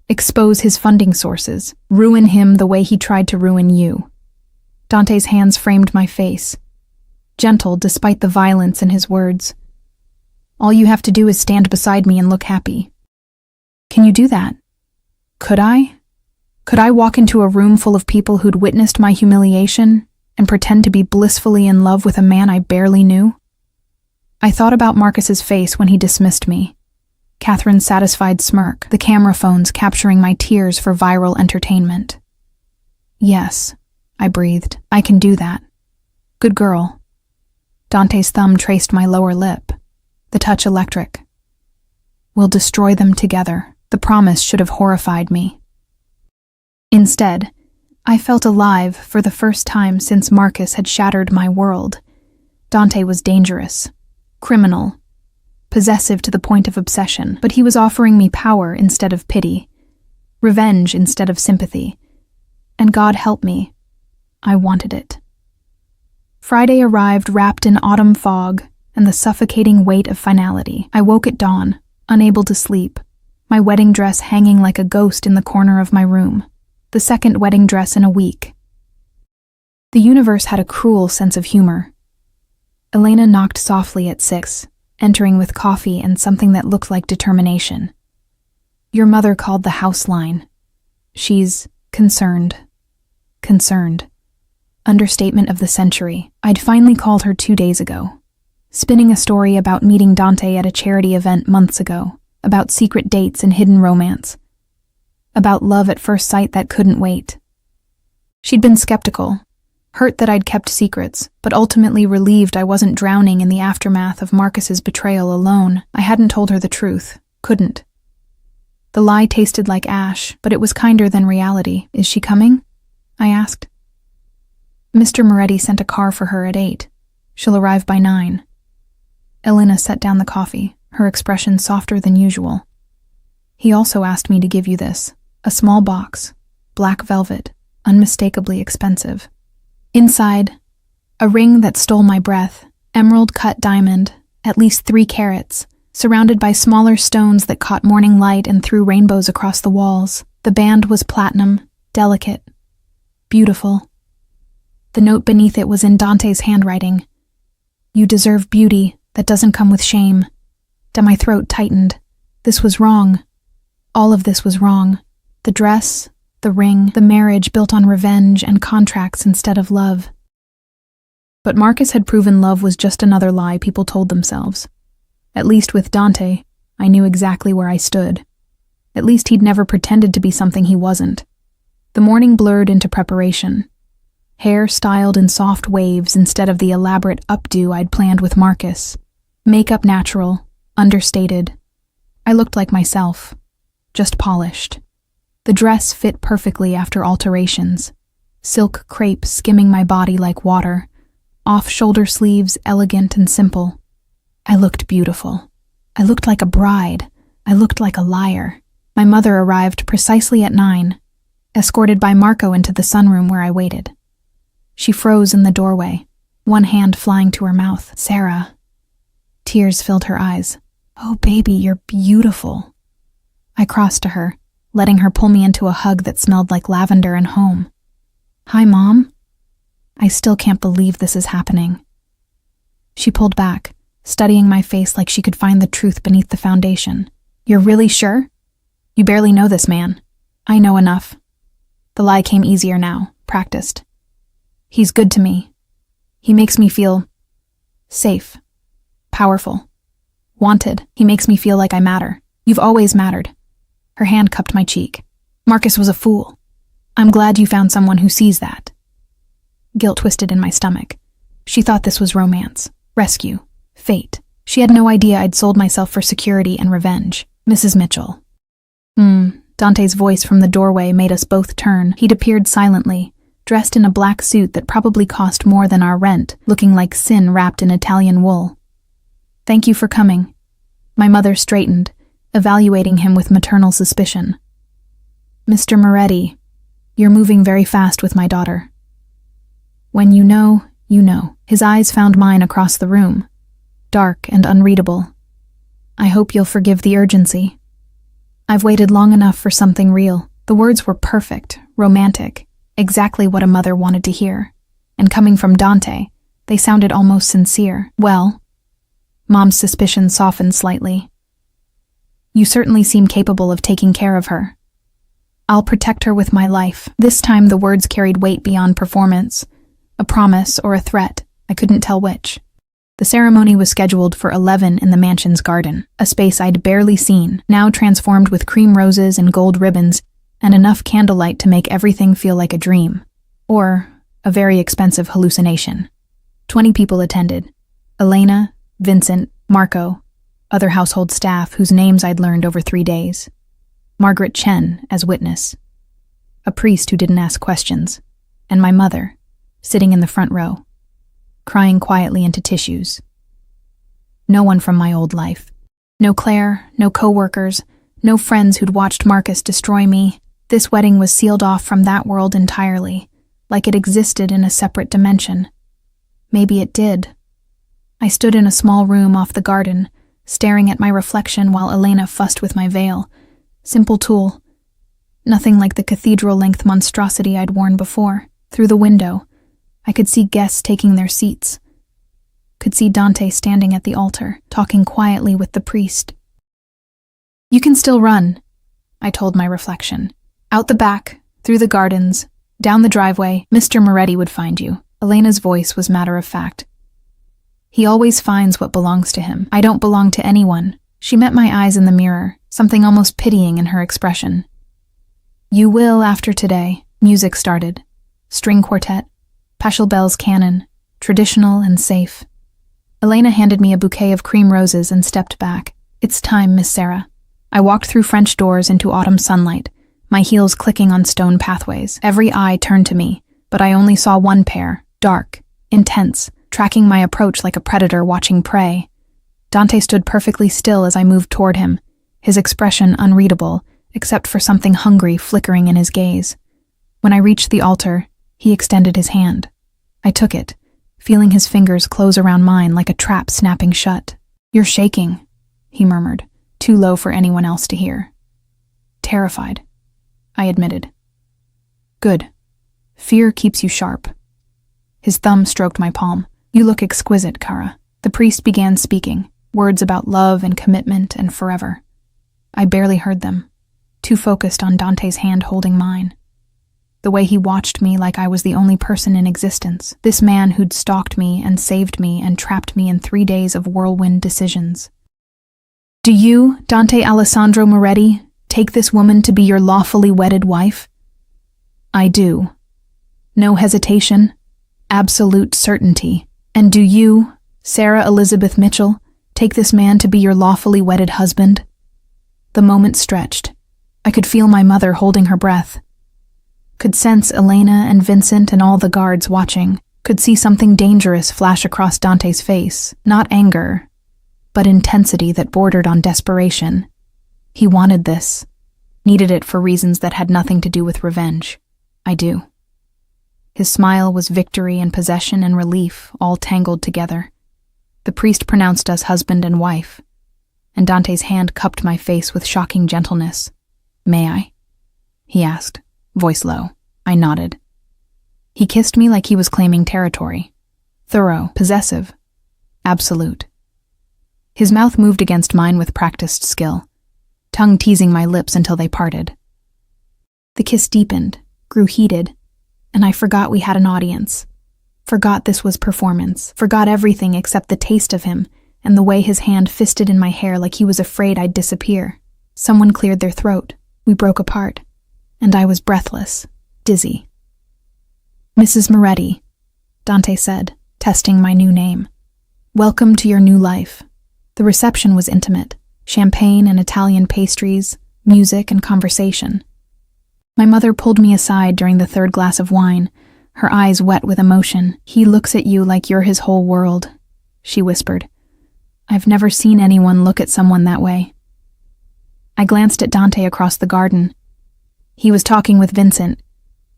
expose his funding sources, ruin him the way he tried to ruin you. Dante's hands framed my face, gentle despite the violence in his words. All you have to do is stand beside me and look happy. Can you do that? Could I? Could I walk into a room full of people who'd witnessed my humiliation and pretend to be blissfully in love with a man I barely knew? I thought about Marcus's face when he dismissed me. Catherine's satisfied smirk, the camera phones capturing my tears for viral entertainment. Yes, I breathed. I can do that. Good girl. Dante's thumb traced my lower lip, the touch electric. We'll destroy them together. The promise should have horrified me. Instead, I felt alive for the first time since Marcus had shattered my world. Dante was dangerous, criminal, possessive to the point of obsession, but he was offering me power instead of pity, revenge instead of sympathy. And God help me, I wanted it. Friday arrived wrapped in autumn fog and the suffocating weight of finality. I woke at dawn, unable to sleep, my wedding dress hanging like a ghost in the corner of my room, the second wedding dress in a week. The universe had a cruel sense of humor. Elena knocked softly at 6, entering with coffee and something that looked like determination. Your mother called the house line. She's concerned. Concerned. Understatement of the century. I'd finally called her 2 days ago, spinning a story about meeting Dante at a charity event months ago, about secret dates and hidden romance, about love at first sight that couldn't wait. She'd been skeptical, hurt that I'd kept secrets, but ultimately relieved I wasn't drowning in the aftermath of Marcus's betrayal alone. I hadn't told her the truth, couldn't. The lie tasted like ash, but it was kinder than reality. Is she coming? I asked. Mr. Moretti sent a car for her at 8. She'll arrive by 9. Elena set down the coffee, her expression softer than usual. He also asked me to give you this, a small box, black velvet, unmistakably expensive. Inside, a ring that stole my breath, emerald-cut diamond, at least 3 carats, surrounded by smaller stones that caught morning light and threw rainbows across the walls. The band was platinum, delicate, beautiful. The note beneath it was in Dante's handwriting. You deserve beauty that doesn't come with shame. My throat tightened. This was wrong. All of this was wrong. The dress, the ring, the marriage built on revenge and contracts instead of love. But Marcus had proven love was just another lie people told themselves. At least with Dante, I knew exactly where I stood. At least he'd never pretended to be something he wasn't. The morning blurred into preparation. Hair styled in soft waves instead of the elaborate updo I'd planned with Marcus. Makeup natural, understated. I looked like myself, just polished. The dress fit perfectly after alterations. Silk crepe skimming my body like water. Off-shoulder sleeves elegant and simple. I looked beautiful. I looked like a bride. I looked like a liar. My mother arrived precisely at 9, escorted by Marco into the sunroom where I waited. She froze in the doorway, one hand flying to her mouth. Sarah. Tears filled her eyes. Oh, baby, you're beautiful. I crossed to her, letting her pull me into a hug that smelled like lavender and home. Hi, Mom. I still can't believe this is happening. She pulled back, studying my face like she could find the truth beneath the foundation. You're really sure? You barely know this man. I know enough. The lie came easier now, practiced. He's good to me. He makes me feel safe, powerful, wanted. He makes me feel like I matter. You've always mattered. Her hand cupped my cheek. Marcus was a fool. I'm glad you found someone who sees that. Guilt twisted in my stomach. She thought this was romance, rescue, fate. She had no idea I'd sold myself for security and revenge. Mrs. Mitchell. Dante's voice from the doorway made us both turn. He'd appeared silently, dressed in a black suit that probably cost more than our rent, looking like sin wrapped in Italian wool. Thank you for coming. My mother straightened, evaluating him with maternal suspicion. Mr. Moretti, you're moving very fast with my daughter. When you know, you know. His eyes found mine across the room, dark and unreadable. I hope you'll forgive the urgency. I've waited long enough for something real. The words were perfect, romantic, exactly what a mother wanted to hear. And coming from Dante, they sounded almost sincere. Well, Mom's suspicion softened slightly. You certainly seem capable of taking care of her. I'll protect her with my life. This time the words carried weight beyond performance. A promise or a threat, I couldn't tell which. The ceremony was scheduled for 11 in the mansion's garden, a space I'd barely seen, now transformed with cream roses and gold ribbons, and enough candlelight to make everything feel like a dream. Or a very expensive hallucination. 20 people attended. Elena, Vincent, Marco, other household staff whose names I'd learned over 3 days. Margaret Chen as witness. A priest who didn't ask questions. And my mother, sitting in the front row, crying quietly into tissues. No one from my old life. No Claire, no co-workers, no friends who'd watched Marcus destroy me. This wedding was sealed off from that world entirely, like it existed in a separate dimension. Maybe it did. I stood in a small room off the garden, staring at my reflection while Elena fussed with my veil. Simple tool. Nothing like the cathedral-length monstrosity I'd worn before. Through the window, I could see guests taking their seats. Could see Dante standing at the altar, talking quietly with the priest. You can still run, I told my reflection. Out the back, through the gardens, down the driveway, Mr. Moretti would find you. Elena's voice was matter of fact. He always finds what belongs to him. I don't belong to anyone. She met my eyes in the mirror, something almost pitying in her expression. You will after today. Music started. String quartet. Pachelbel's canon, traditional and safe. Elena handed me a bouquet of cream roses and stepped back. It's time, Miss Sarah. I walked through French doors into autumn sunlight, my heels clicking on stone pathways. Every eye turned to me, but I only saw one pair, dark, intense, tracking my approach like a predator watching prey. Dante stood perfectly still as I moved toward him, his expression unreadable, except for something hungry flickering in his gaze. When I reached the altar, he extended his hand. I took it, feeling his fingers close around mine like a trap snapping shut. You're shaking, he murmured, too low for anyone else to hear. Terrified, I admitted. Good. Fear keeps you sharp. His thumb stroked my palm. You look exquisite, Kara. The priest began speaking, words about love and commitment and forever. I barely heard them, too focused on Dante's hand holding mine. The way he watched me like I was the only person in existence. This man who'd stalked me and saved me and trapped me in 3 days of whirlwind decisions. Do you, Dante Alessandro Moretti, take this woman to be your lawfully wedded wife? I do. No hesitation. Absolute certainty. And do you, Sarah Elizabeth Mitchell, take this man to be your lawfully wedded husband? The moment stretched. I could feel my mother holding her breath. Could sense Elena and Vincent and all the guards watching. Could see something dangerous flash across Dante's face. Not anger, but intensity that bordered on desperation. He wanted this. Needed it for reasons that had nothing to do with revenge. I do. His smile was victory and possession and relief, all tangled together. The priest pronounced us husband and wife, and Dante's hand cupped my face with shocking gentleness. May I? He asked, voice low. I nodded. He kissed me like he was claiming territory. Thorough, possessive, absolute. His mouth moved against mine with practiced skill, tongue teasing my lips until they parted. The kiss deepened, grew heated, and I forgot we had an audience. Forgot this was performance. Forgot everything except the taste of him and the way his hand fisted in my hair like he was afraid I'd disappear. Someone cleared their throat. We broke apart, and I was breathless, dizzy. "Mrs. Moretti," Dante said, testing my new name. "Welcome to your new life." The reception was intimate, champagne and Italian pastries, music and conversation. My mother pulled me aside during the third glass of wine, her eyes wet with emotion. "He looks at you like you're his whole world," she whispered. "I've never seen anyone look at someone that way." I glanced at Dante across the garden. He was talking with Vincent,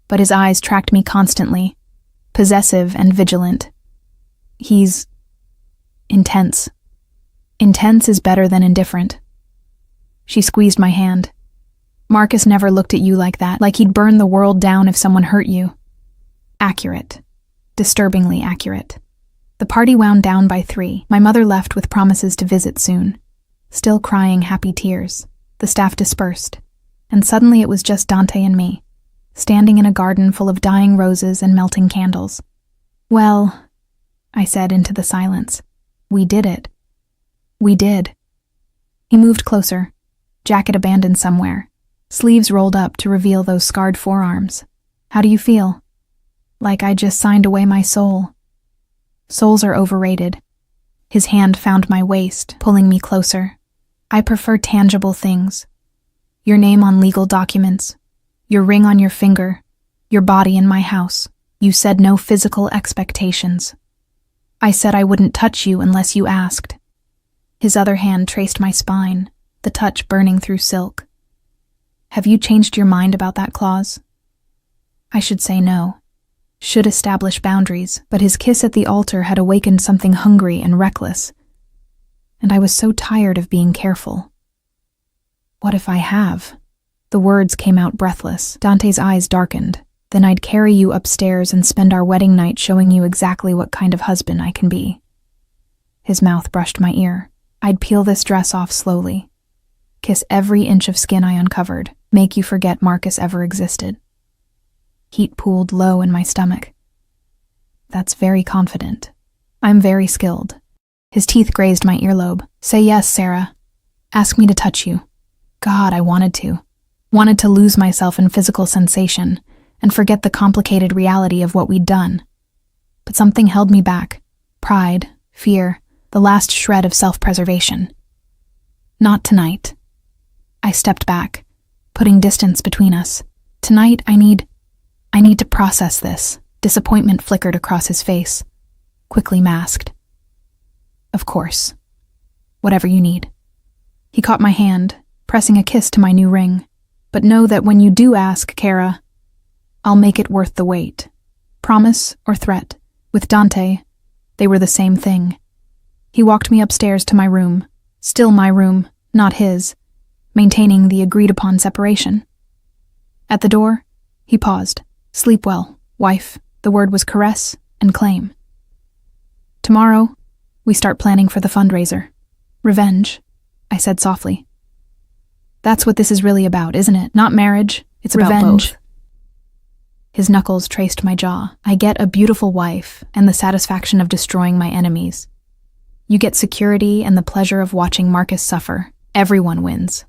but his eyes tracked me constantly, possessive and vigilant. He's intense. Intense is better than indifferent. She squeezed my hand. "Marcus never looked at you like that, like he'd burn the world down if someone hurt you." Accurate. Disturbingly accurate. The party wound down by 3. My mother left with promises to visit soon. Still crying happy tears. The staff dispersed, and suddenly it was just Dante and me, standing in a garden full of dying roses and melting candles. "Well," I said into the silence, "we did it. We did." He moved closer, jacket abandoned somewhere, sleeves rolled up to reveal those scarred forearms. "How do you feel?" "Like I just signed away my soul." Souls are overrated. His hand found my waist, pulling me closer. "I prefer tangible things. Your name on legal documents, your ring on your finger, your body in my house. You said no physical expectations. I said I wouldn't touch you unless you asked." His other hand traced my spine, the touch burning through silk. "Have you changed your mind about that clause?" I should say no. Should establish boundaries, but his kiss at the altar had awakened something hungry and reckless, and I was so tired of being careful. "What if I have?" The words came out breathless. Dante's eyes darkened. "Then I'd carry you upstairs and spend our wedding night showing you exactly what kind of husband I can be." His mouth brushed my ear. "I'd peel this dress off slowly, kiss every inch of skin I uncovered, make you forget Marcus ever existed." Heat pooled low in my stomach. "That's very confident. I'm very skilled." His teeth grazed my earlobe. "Say yes, Sarah. Ask me to touch you." God, I wanted to. Wanted to lose myself in physical sensation and forget the complicated reality of what we'd done. But something held me back. Pride, fear, the last shred of self-preservation. "Not tonight." I stepped back, putting distance between us. "Tonight, I need to process this." Disappointment flickered across his face, quickly masked. "Of course. Whatever you need." He caught my hand, pressing a kiss to my new ring. "But know that when you do ask, Kara, I'll make it worth the wait." Promise or threat. With Dante, they were the same thing. He walked me upstairs to my room, still my room, not his, maintaining the agreed-upon separation. At the door, he paused. "Sleep well, wife." The word was caress and claim. "Tomorrow, we start planning for the fundraiser. Revenge," I said softly. "That's what this is really about, isn't it? Not marriage, it's about both." His knuckles traced my jaw. "I get a beautiful wife and the satisfaction of destroying my enemies. You get security and the pleasure of watching Marcus suffer. Everyone wins.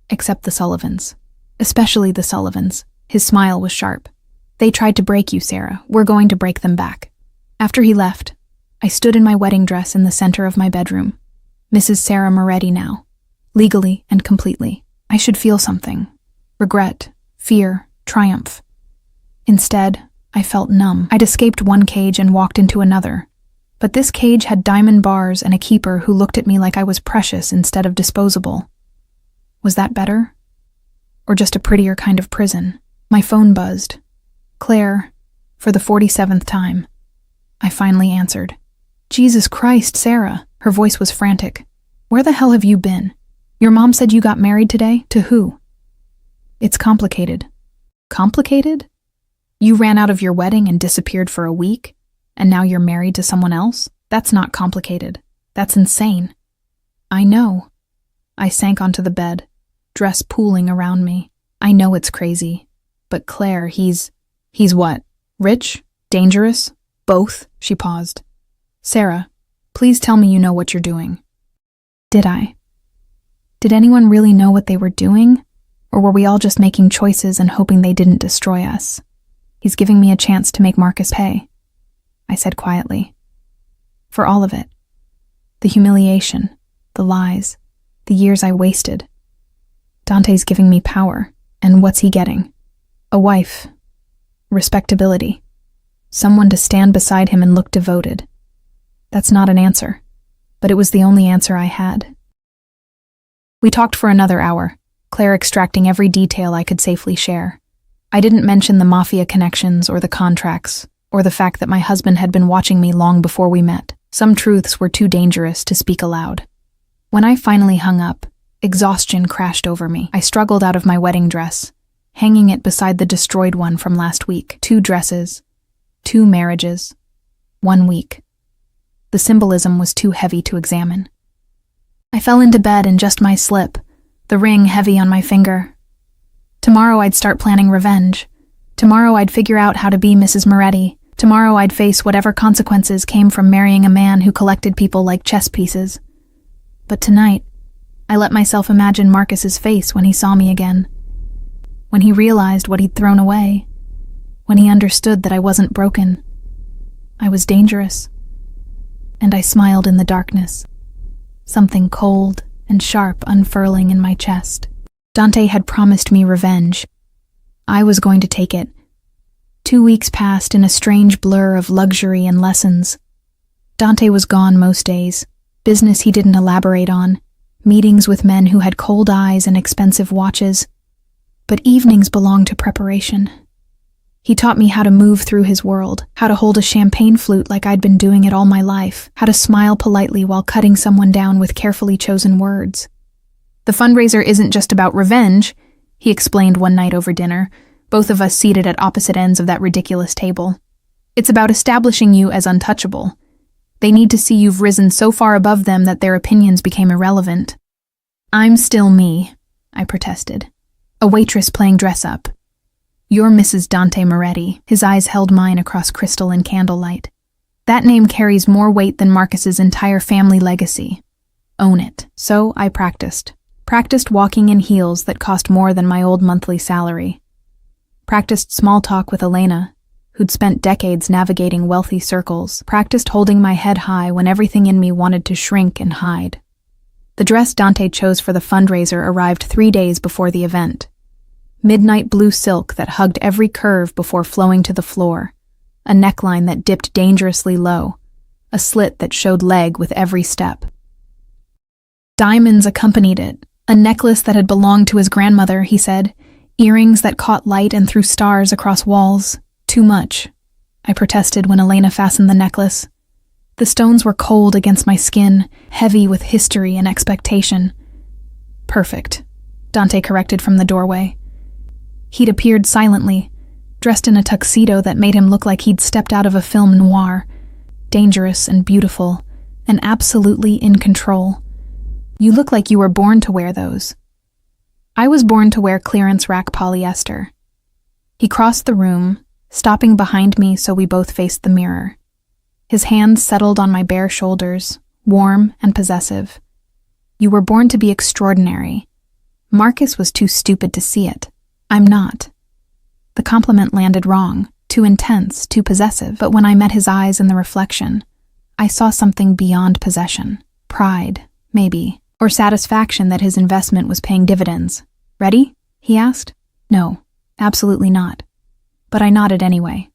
Except the Sullivans. Especially the Sullivans." His smile was sharp. "They tried to break you, Sarah. We're going to break them back." After he left, I stood in my wedding dress in the center of my bedroom. Mrs. Sarah Moretti now. Legally and completely. I should feel something. Regret, fear, triumph. Instead, I felt numb. I'd escaped one cage and walked into another. But this cage had diamond bars and a keeper who looked at me like I was precious instead of disposable. Was that better? Or just a prettier kind of prison? My phone buzzed. "Claire," for the 47th time. I finally answered. "Jesus Christ, Sarah." Her voice was frantic. "Where the hell have you been? Your mom said you got married today? To who?" "It's complicated." "Complicated? You ran out of your wedding and disappeared for a week, and now you're married to someone else? That's not complicated. That's insane." "I know." I sank onto the bed, dress pooling around me. "I know it's crazy. But Claire, he's what? Rich? Dangerous? Both?" She paused. "Sarah, please tell me you know what you're doing." Did I? Did anyone really know what they were doing? Or were we all just making choices and hoping they didn't destroy us? He's giving me a chance to make Marcus pay, I said quietly. For all of it. The humiliation, the lies, the years I wasted. Dante's giving me power, and what's he getting? A wife. Respectability. Someone to stand beside him and look devoted. That's not an answer, but it was the only answer I had. We talked for another hour, Claire extracting every detail I could safely share. I didn't mention the Mafia connections or the contracts, or the fact that my husband had been watching me long before we met. Some truths were too dangerous to speak aloud. When I finally hung up, exhaustion crashed over me. I struggled out of my wedding dress, hanging it beside the destroyed one from last week. 2 dresses, 2 marriages, 1 week. The symbolism was too heavy to examine. I fell into bed in just my slip, the ring heavy on my finger. Tomorrow I'd start planning revenge. Tomorrow I'd figure out how to be Mrs. Moretti. Tomorrow I'd face whatever consequences came from marrying a man who collected people like chess pieces. But tonight, I let myself imagine Marcus's face when he saw me again. When he realized what he'd thrown away. When he understood that I wasn't broken. I was dangerous. And I smiled in the darkness. Something cold and sharp unfurling in my chest. Dante had promised me revenge. I was going to take it. 2 weeks passed in a strange blur of luxury and lessons. Dante was gone most days. Business he didn't elaborate on. Meetings with men who had cold eyes and expensive watches. But evenings belonged to preparation. He taught me how to move through his world, how to hold a champagne flute like I'd been doing it all my life, how to smile politely while cutting someone down with carefully chosen words. The fundraiser isn't just about revenge, he explained one night over dinner, both of us seated at opposite ends of that ridiculous table. It's about establishing you as untouchable. They need to see you've risen so far above them that their opinions became irrelevant. I'm still me, I protested. A waitress playing dress-up. You're Mrs. Dante Moretti. His eyes held mine across crystal and candlelight. That name carries more weight than Marcus's entire family legacy. Own it. So I practiced. Practiced walking in heels that cost more than my old monthly salary. Practiced small talk with Elena, who'd spent decades navigating wealthy circles. Practiced holding my head high when everything in me wanted to shrink and hide. The dress Dante chose for the fundraiser arrived 3 days before the event. Midnight blue silk that hugged every curve before flowing to the floor, a neckline that dipped dangerously low, a slit that showed leg with every step. Diamonds accompanied it, a necklace that had belonged to his grandmother, he said, earrings that caught light and threw stars across walls. Too much, I protested when Elena fastened the necklace. The stones were cold against my skin, heavy with history and expectation. Perfect, Dante corrected from the doorway. He'd appeared silently, dressed in a tuxedo that made him look like he'd stepped out of a film noir, dangerous and beautiful, and absolutely in control. You look like you were born to wear those. I was born to wear clearance rack polyester. He crossed the room, stopping behind me so we both faced the mirror. His hands settled on my bare shoulders, warm and possessive. You were born to be extraordinary. Marcus was too stupid to see it. I'm not. The compliment landed wrong, too intense, too possessive, but when I met his eyes in the reflection, I saw something beyond possession. Pride, maybe, or satisfaction that his investment was paying dividends. Ready? He asked. No, absolutely not. But I nodded anyway.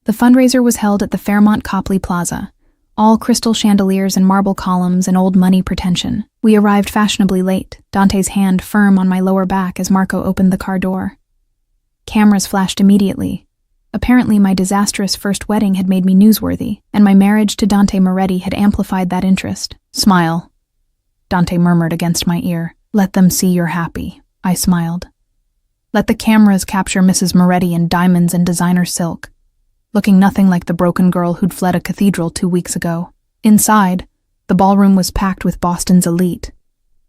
The fundraiser was held at the Fairmont Copley Plaza, all crystal chandeliers and marble columns and old money pretension. We arrived fashionably late, Dante's hand firm on my lower back as Marco opened the car door. Cameras flashed immediately. Apparently my disastrous first wedding had made me newsworthy, and my marriage to Dante Moretti had amplified that interest. Smile, Dante murmured against my ear. Let them see you're happy, I smiled. Let the cameras capture Mrs. Moretti in diamonds and designer silk, looking nothing like the broken girl who'd fled a cathedral 2 weeks ago. Inside, the ballroom was packed with Boston's elite.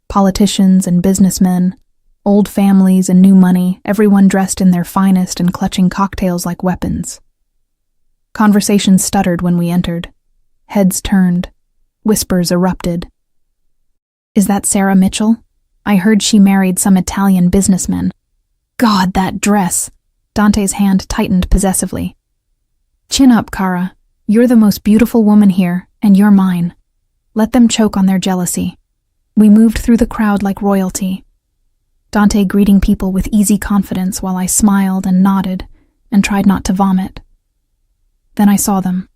Politicians and businessmen, old families and new money, everyone dressed in their finest and clutching cocktails like weapons. Conversations stuttered when we entered. Heads turned. Whispers erupted. Is that Sarah Mitchell? I heard she married some Italian businessman. God, that dress! Dante's hand tightened possessively. Chin up, Kara. You're the most beautiful woman here, and you're mine. Let them choke on their jealousy. We moved through the crowd like royalty. Dante greeting people with easy confidence while I smiled and nodded and tried not to vomit. Then I saw them.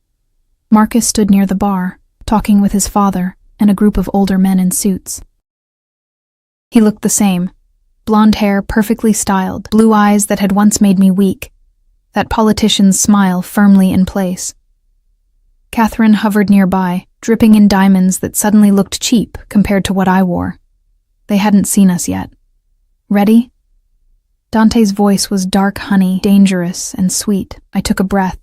Marcus stood near the bar, talking with his father and a group of older men in suits. He looked the same. Blonde hair perfectly styled, blue eyes that had once made me weak, that politician's smile firmly in place. Catherine hovered nearby, dripping in diamonds that suddenly looked cheap compared to what I wore. They hadn't seen us yet. Ready? Dante's voice was dark honey, dangerous and sweet. I took a breath,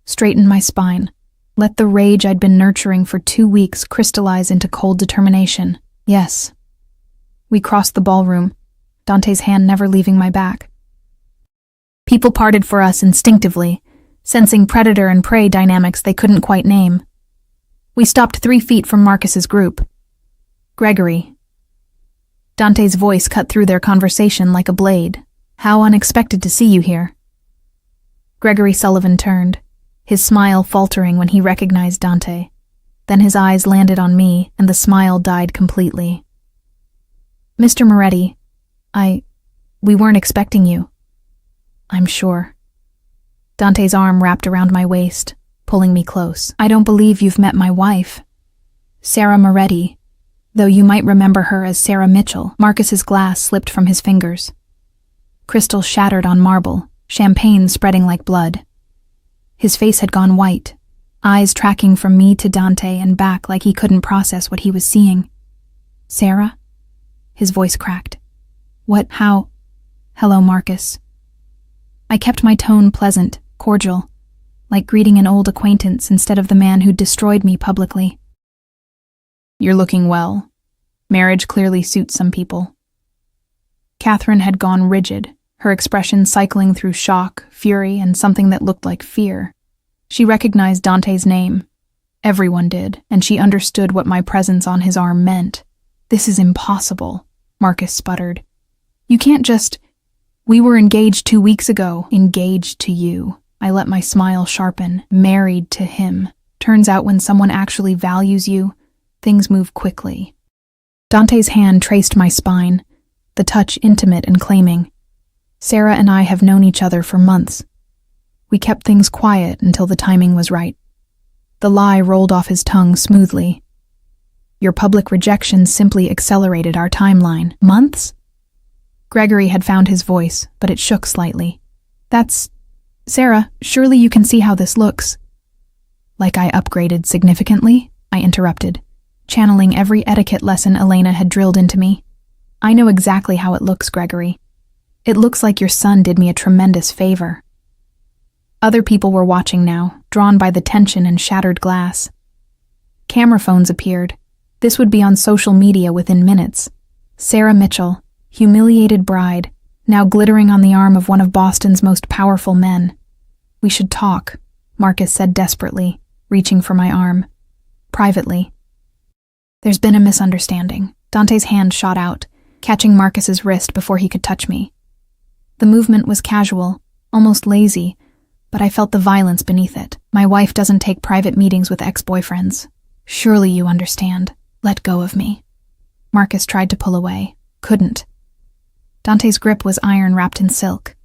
straightened my spine, let the rage I'd been nurturing for 2 weeks crystallize into cold determination. Yes. We crossed the ballroom, Dante's hand never leaving my back. People parted for us instinctively, sensing predator and prey dynamics they couldn't quite name. We stopped 3 feet from Marcus's group. Gregory. Dante's voice cut through their conversation like a blade. How unexpected to see you here. Gregory Sullivan turned, his smile faltering when he recognized Dante. Then his eyes landed on me, and the smile died completely. Mr. Moretti, we weren't expecting you. I'm sure. Dante's arm wrapped around my waist, pulling me close. I don't believe you've met my wife. Sarah Moretti, though you might remember her as Sarah Mitchell. Marcus's glass slipped from his fingers. Crystal shattered on marble, champagne spreading like blood. His face had gone white, eyes tracking from me to Dante and back like he couldn't process what he was seeing. Sarah? His voice cracked. What? How? Hello, Marcus. I kept my tone pleasant, cordial, like greeting an old acquaintance instead of the man who'd destroyed me publicly. You're looking well. Marriage clearly suits some people. Catherine had gone rigid, her expression cycling through shock, fury, and something that looked like fear. She recognized Dante's name. Everyone did, and she understood what my presence on his arm meant. This is impossible, Marcus sputtered. You can't just... We were engaged 2 weeks ago. Engaged to you. I let my smile sharpen. Married to him. Turns out when someone actually values you, things move quickly. Dante's hand traced my spine, the touch intimate and claiming. Sarah and I have known each other for months. We kept things quiet until the timing was right. The lie rolled off his tongue smoothly. Your public rejection simply accelerated our timeline. Months? Gregory had found his voice, but it shook slightly. That's... Sarah, surely you can see how this looks. Like I upgraded significantly? I interrupted, channeling every etiquette lesson Elena had drilled into me. I know exactly how it looks, Gregory. It looks like your son did me a tremendous favor. Other people were watching now, drawn by the tension and shattered glass. Camera phones appeared. This would be on social media within minutes. Sarah Mitchell, humiliated bride, now glittering on the arm of one of Boston's most powerful men. We should talk, Marcus said desperately, reaching for my arm. Privately. There's been a misunderstanding. Dante's hand shot out, catching Marcus's wrist before he could touch me. The movement was casual, almost lazy, but I felt the violence beneath it. My wife doesn't take private meetings with ex-boyfriends. Surely you understand. Let go of me. Marcus tried to pull away. Couldn't. Dante's grip was iron wrapped in silk.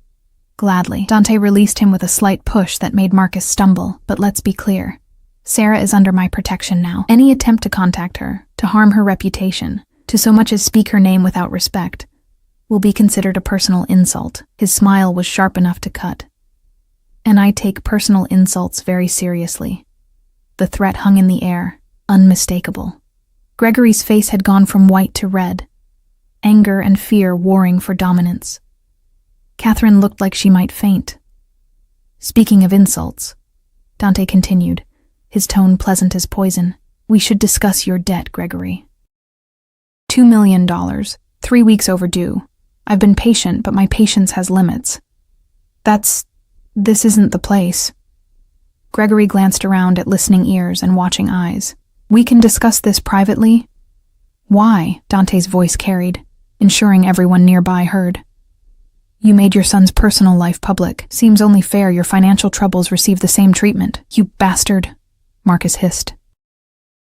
Gladly, Dante released him with a slight push that made Marcus stumble, but let's be clear. Sarah is under my protection now. Any attempt to contact her, to harm her reputation, to so much as speak her name without respect, will be considered a personal insult. His smile was sharp enough to cut. And I take personal insults very seriously. The threat hung in the air, unmistakable. Gregory's face had gone from white to red, anger and fear warring for dominance. Catherine looked like she might faint. Speaking of insults, Dante continued, his tone pleasant as poison, we should discuss your debt, Gregory. $2 million, 3 weeks overdue. I've been patient, but my patience has limits. This isn't the place. Gregory glanced around at listening ears and watching eyes. We can discuss this privately? Why? Dante's voice carried. ensuring everyone nearby heard. You made your son's personal life public. Seems only fair your financial troubles receive the same treatment. You bastard, Marcus hissed.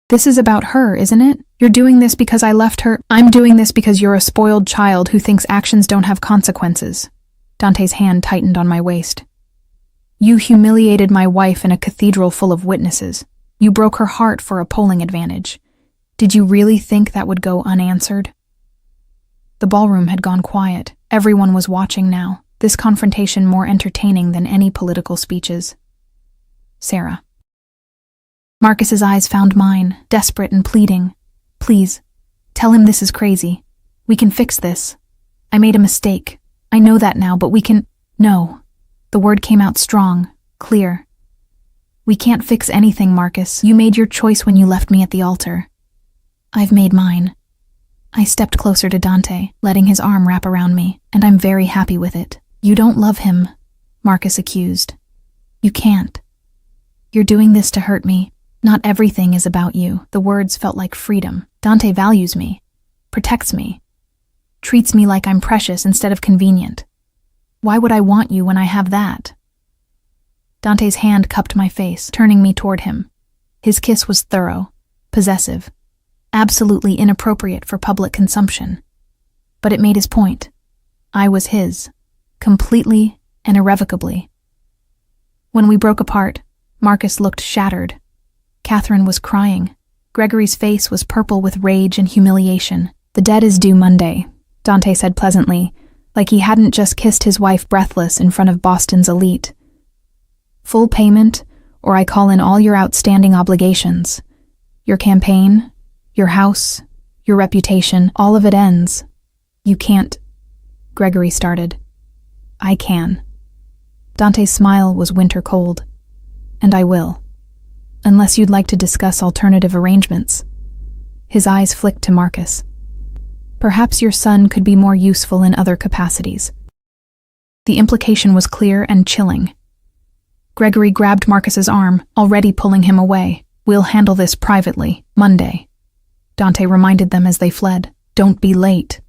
This is about her, isn't it? You're doing this because I left her. I'm doing this because you're a spoiled child who thinks actions don't have consequences. Dante's hand tightened on my waist. You humiliated my wife in a cathedral full of witnesses. You broke her heart for a polling advantage. Did you really think that would go unanswered? The ballroom had gone quiet. Everyone was watching now, this confrontation more entertaining than any political speeches. Sarah. Marcus's eyes found mine, desperate and pleading. Please, tell him this is crazy. We can fix this. I made a mistake. I know that now, but we can— No. The word came out strong, clear. We can't fix anything, Marcus. You made your choice when you left me at the altar. I've made mine. I stepped closer to Dante, letting his arm wrap around me, and I'm very happy with it. You don't love him, Marcus accused. You can't. You're doing this to hurt me. Not everything is about you. The words felt like freedom. Dante values me, protects me, treats me like I'm precious instead of convenient. Why would I want you when I have that? Dante's hand cupped my face, turning me toward him. His kiss was thorough, possessive, absolutely inappropriate for public consumption. But it made his point. I was his, completely and irrevocably. When we broke apart, Marcus looked shattered. Catherine was crying. Gregory's face was purple with rage and humiliation. The debt is due Monday, Dante said pleasantly, like he hadn't just kissed his wife breathless in front of Boston's elite. Full payment, or I call in all your outstanding obligations. Your campaign, your house, your reputation, all of it ends. You can't— Gregory started. I can. Dante's smile was winter cold. And I will. Unless you'd like to discuss alternative arrangements. His eyes flicked to Marcus. Perhaps your son could be more useful in other capacities. The implication was clear and chilling. Gregory grabbed Marcus's arm, already pulling him away. We'll handle this privately, Monday. Dante reminded them as they fled. Don't be late.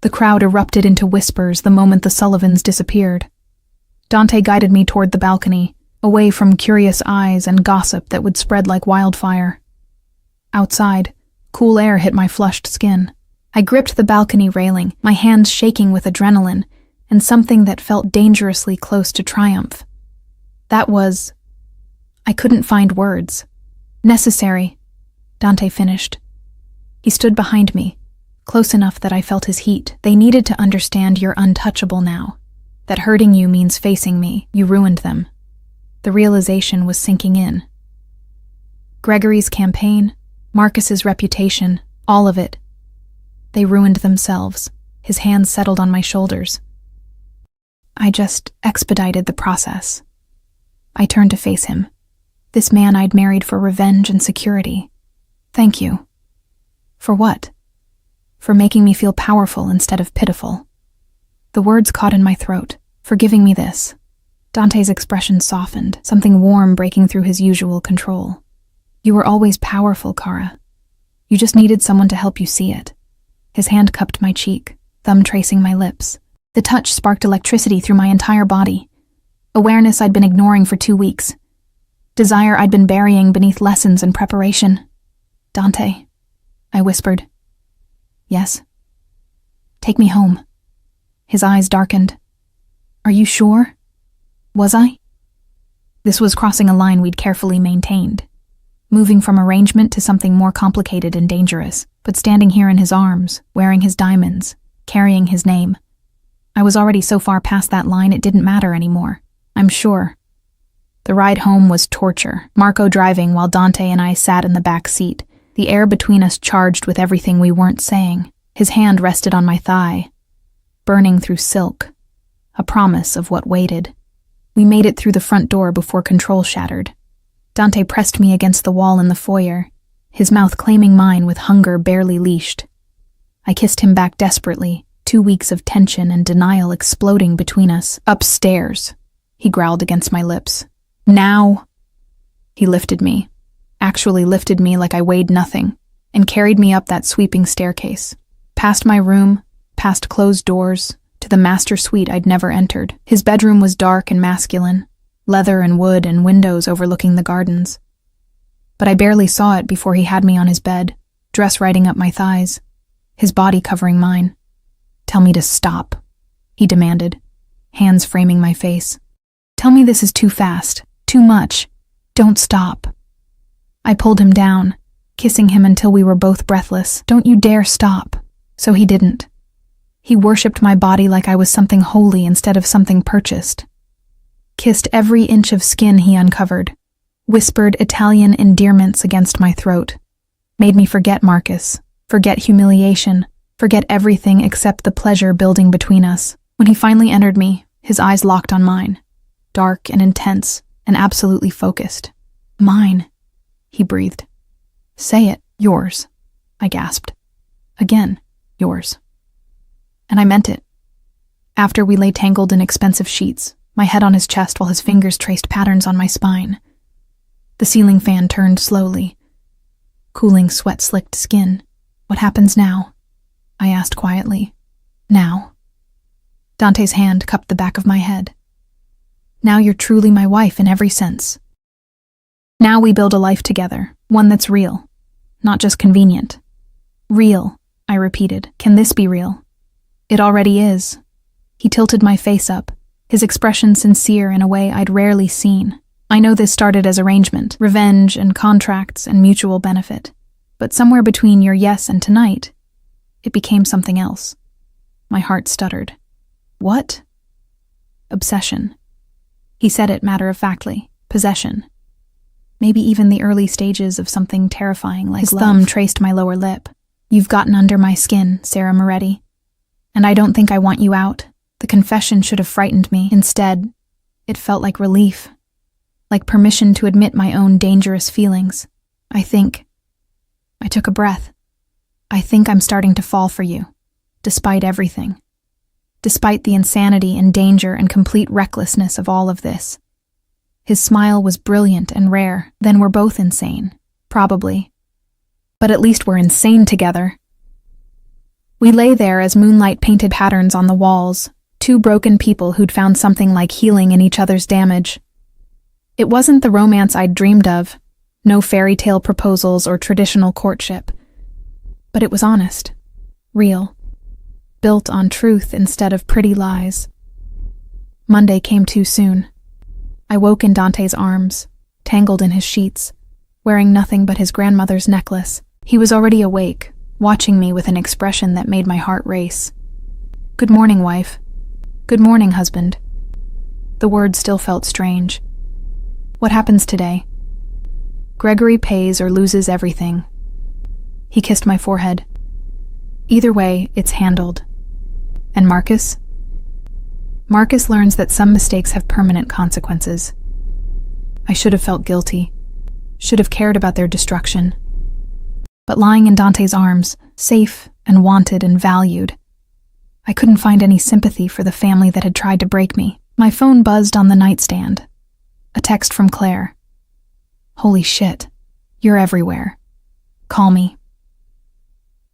The crowd erupted into whispers the moment the Sullivans disappeared. Dante guided me toward the balcony, away from curious eyes and gossip that would spread like wildfire. Outside, cool air hit my flushed skin. I gripped the balcony railing, my hands shaking with adrenaline, and something that felt dangerously close to triumph. That was— I couldn't find words. Necessary, Dante finished. He stood behind me, close enough that I felt his heat. They needed to understand you're untouchable now. That hurting you means facing me. You ruined them. The realization was sinking in. Gregory's campaign, Marcus's reputation, all of it. They ruined themselves. His hands settled on my shoulders. I just expedited the process. I turned to face him. This man I'd married for revenge and security. Thank you. For what? For making me feel powerful instead of pitiful. The words caught in my throat. For giving me this. Dante's expression softened, something warm breaking through his usual control. You were always powerful, Kara. You just needed someone to help you see it. His hand cupped my cheek, thumb tracing my lips. The touch sparked electricity through my entire body. Awareness I'd been ignoring for 2 weeks. Desire I'd been burying beneath lessons and preparation. Dante, I whispered. Yes. Take me home. His eyes darkened. Are you sure? Was I? This was crossing a line we'd carefully maintained. Moving from arrangement to something more complicated and dangerous, but standing here in his arms, wearing his diamonds, carrying his name. I was already so far past that line it didn't matter anymore. I'm sure. The ride home was torture, Marco driving while Dante and I sat in the back seat, the air between us charged with everything we weren't saying. His hand rested on my thigh, burning through silk, a promise of what waited. We made it through the front door before control shattered. Dante pressed me against the wall in the foyer, his mouth claiming mine with hunger barely leashed. I kissed him back desperately, 2 weeks of tension and denial exploding between us. Upstairs, he growled against my lips. Now! He lifted me, actually lifted me like I weighed nothing, and carried me up that sweeping staircase, past my room, past closed doors, to the master suite I'd never entered. His bedroom was dark and masculine, leather and wood and windows overlooking the gardens. But I barely saw it before he had me on his bed, dress riding up my thighs, his body covering mine. "Tell me to stop," he demanded, hands framing my face. "Tell me this is too fast, too much. Don't stop." I pulled him down, kissing him until we were both breathless. "Don't you dare stop." So he didn't. He worshipped my body like I was something holy instead of something purchased. Kissed every inch of skin he uncovered, whispered Italian endearments against my throat, made me forget Marcus, forget humiliation, forget everything except the pleasure building between us. When he finally entered me, his eyes locked on mine, dark and intense and absolutely focused. "Mine," he breathed. "Say it, yours," I gasped. Again, yours. And I meant it. After we lay tangled in expensive sheets, my head on his chest while his fingers traced patterns on my spine. The ceiling fan turned slowly, cooling sweat-slicked skin. "What happens now?" I asked quietly. "Now?" Dante's hand cupped the back of my head. "Now you're truly my wife in every sense. Now we build a life together, one that's real, not just convenient." "Real," I repeated. "Can this be real?" "It already is." He tilted my face up, his expression sincere in a way I'd rarely seen. "I know this started as arrangement, revenge and contracts and mutual benefit. But somewhere between your yes and tonight, it became something else." My heart stuttered. "What?" "Obsession." He said it matter-of-factly. "Possession. Maybe even the early stages of something terrifying like love." His thumb traced my lower lip. "You've gotten under my skin, Sarah Moretti. And I don't think I want you out. The confession should have frightened me. Instead, it felt like relief. Like permission to admit my own dangerous feelings. I took a breath. "I think I'm starting to fall for you. Despite everything. Despite the insanity and danger and complete recklessness of all of this." His smile was brilliant and rare. "Then we're both insane. Probably. But at least we're insane together." We lay there as moonlight painted patterns on the walls, two broken people who'd found something like healing in each other's damage. It wasn't the romance I'd dreamed of, no fairy tale proposals or traditional courtship. But it was honest, real, built on truth instead of pretty lies. Monday came too soon. I woke in Dante's arms, tangled in his sheets, wearing nothing but his grandmother's necklace. He was already awake, watching me with an expression that made my heart race. "Good morning, wife. Good morning, husband." The words still felt strange. "What happens today?" "Gregory pays or loses everything." He kissed my forehead. "Either way, it's handled." "And Marcus?" "Marcus learns that some mistakes have permanent consequences." I should have felt guilty, should have cared about their destruction. But lying in Dante's arms, safe and wanted and valued, I couldn't find any sympathy for the family that had tried to break me. My phone buzzed on the nightstand. A text from Claire. "Holy shit, you're everywhere. Call me."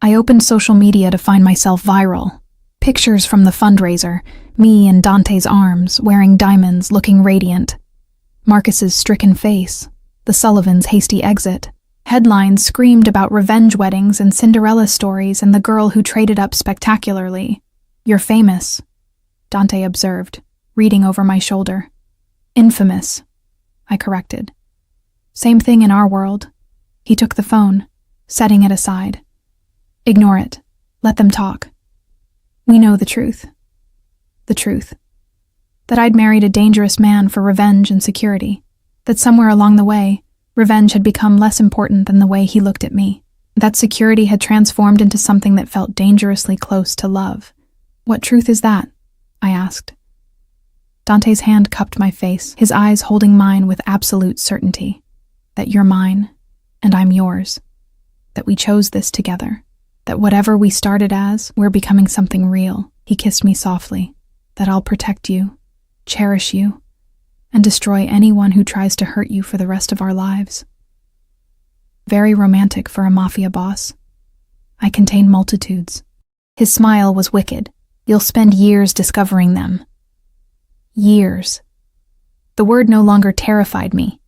I opened social media to find myself viral. Pictures from the fundraiser, me in Dante's arms, wearing diamonds, looking radiant. Marcus's stricken face, the Sullivans' hasty exit. Headlines screamed about revenge weddings and Cinderella stories and the girl who traded up spectacularly. "You're famous," Dante observed, reading over my shoulder. "Infamous," I corrected. "Same thing in our world." He took the phone, setting it aside. "Ignore it. Let them talk. We know the truth. The truth. That I'd married a dangerous man for revenge and security. That somewhere along the way, revenge had become less important than the way he looked at me. That security had transformed into something that felt dangerously close to love. "What truth is that?" I asked. Dante's hand cupped my face, his eyes holding mine with absolute certainty. "That you're mine, and I'm yours. That we chose this together. That whatever we started as, we're becoming something real." He kissed me softly. "That I'll protect you, cherish you, and destroy anyone who tries to hurt you for the rest of our lives." Very romantic for a mafia boss. I contain multitudes. His smile was wicked. You'll spend years discovering them. Years. The word no longer terrified me.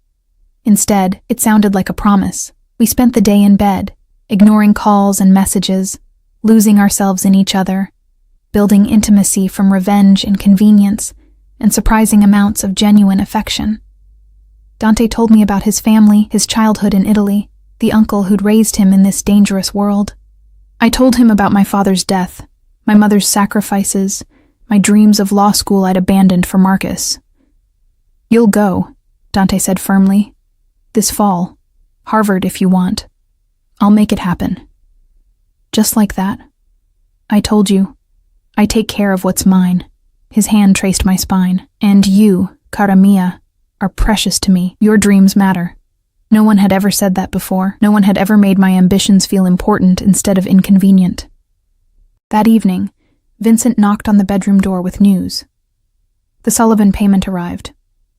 Instead, it sounded like a promise. We spent the day in bed, ignoring calls and messages, losing ourselves in each other, building intimacy from revenge and convenience, and surprising amounts of genuine affection. Dante told me about his family, his childhood in Italy, the uncle who'd raised him in this dangerous world. I told him about my father's death, my mother's sacrifices, my dreams of law school I'd abandoned for Marcus. "You'll go," Dante said firmly. "This fall. Harvard if you want. I'll make it happen." Just like that. "I told you. I take care of what's mine." His hand traced my spine. "And you, cara mia, are precious to me. Your dreams matter." No one had ever said that before. No one had ever made my ambitions feel important instead of inconvenient. That evening, Vincent knocked on the bedroom door with news. The Sullivan payment arrived.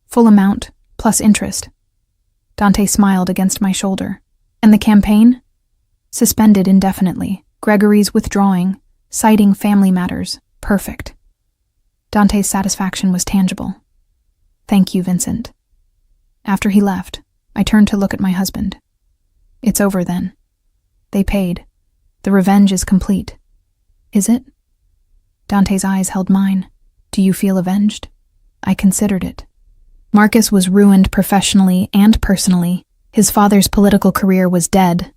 Full amount, plus interest. Dante smiled against my shoulder. "And the campaign?" "Suspended indefinitely. Gregory's withdrawing, citing family matters. Perfect." Dante's satisfaction was tangible. "Thank you, Vincent." After he left, I turned to look at my husband. "It's over then. They paid. The revenge is complete." "Is it?" Dante's eyes held mine. "Do you feel avenged?" I considered it. Marcus was ruined professionally and personally. His father's political career was dead.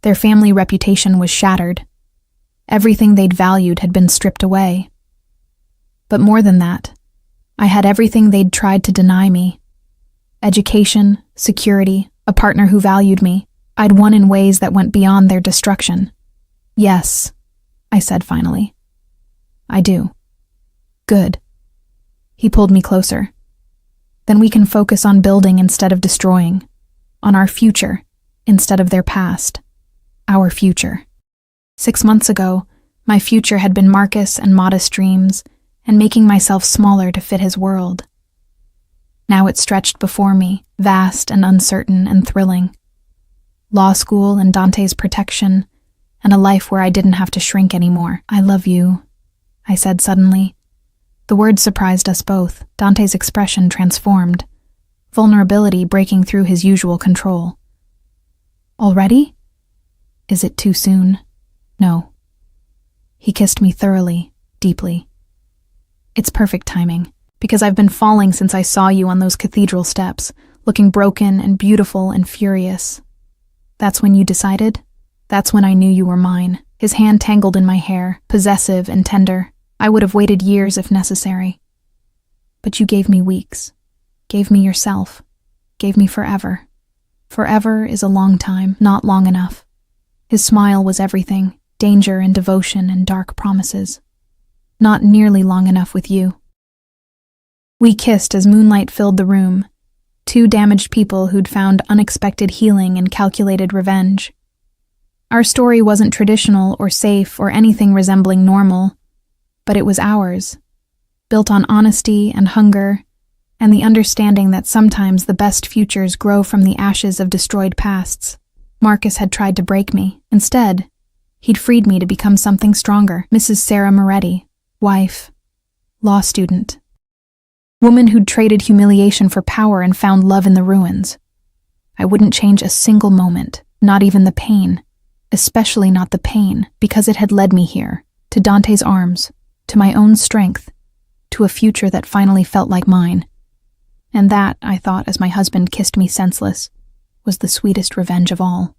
Their family reputation was shattered. Everything they'd valued had been stripped away. But more than that, I had everything they'd tried to deny me. Education, security, a partner who valued me. I'd won in ways that went beyond their destruction. "Yes," I said finally. "I do." "Good." He pulled me closer. "Then we can focus on building instead of destroying, on our future instead of their past. Our future." 6 months ago, my future had been Marcus and modest dreams, and making myself smaller to fit his world. Now it stretched before me, vast and uncertain and thrilling. Law school and Dante's protection, and a life where I didn't have to shrink anymore. "I love you," I said suddenly. The word surprised us both. Dante's expression transformed, vulnerability breaking through his usual control. "Already? Is it too soon?" "No." He kissed me thoroughly, deeply. "It's perfect timing, because I've been falling since I saw you on those cathedral steps, looking broken and beautiful and furious." "That's when you decided?" "That's when I knew you were mine." His hand tangled in my hair, possessive and tender. "I would have waited years if necessary. But you gave me weeks, gave me yourself, gave me forever. Forever is a long time, not long enough." His smile was everything, danger and devotion and dark promises. "Not nearly long enough with you." We kissed as moonlight filled the room, two damaged people who'd found unexpected healing and calculated revenge. Our story wasn't traditional or safe or anything resembling normal, but it was ours, built on honesty and hunger, and the understanding that sometimes the best futures grow from the ashes of destroyed pasts. Marcus had tried to break me. Instead, he'd freed me to become something stronger. Mrs. Sarah Moretti, wife, law student. Woman who'd traded humiliation for power and found love in the ruins. I wouldn't change a single moment, not even the pain, especially not the pain, because it had led me here, to Dante's arms, to my own strength, to a future that finally felt like mine. And that, I thought as my husband kissed me senseless, was the sweetest revenge of all.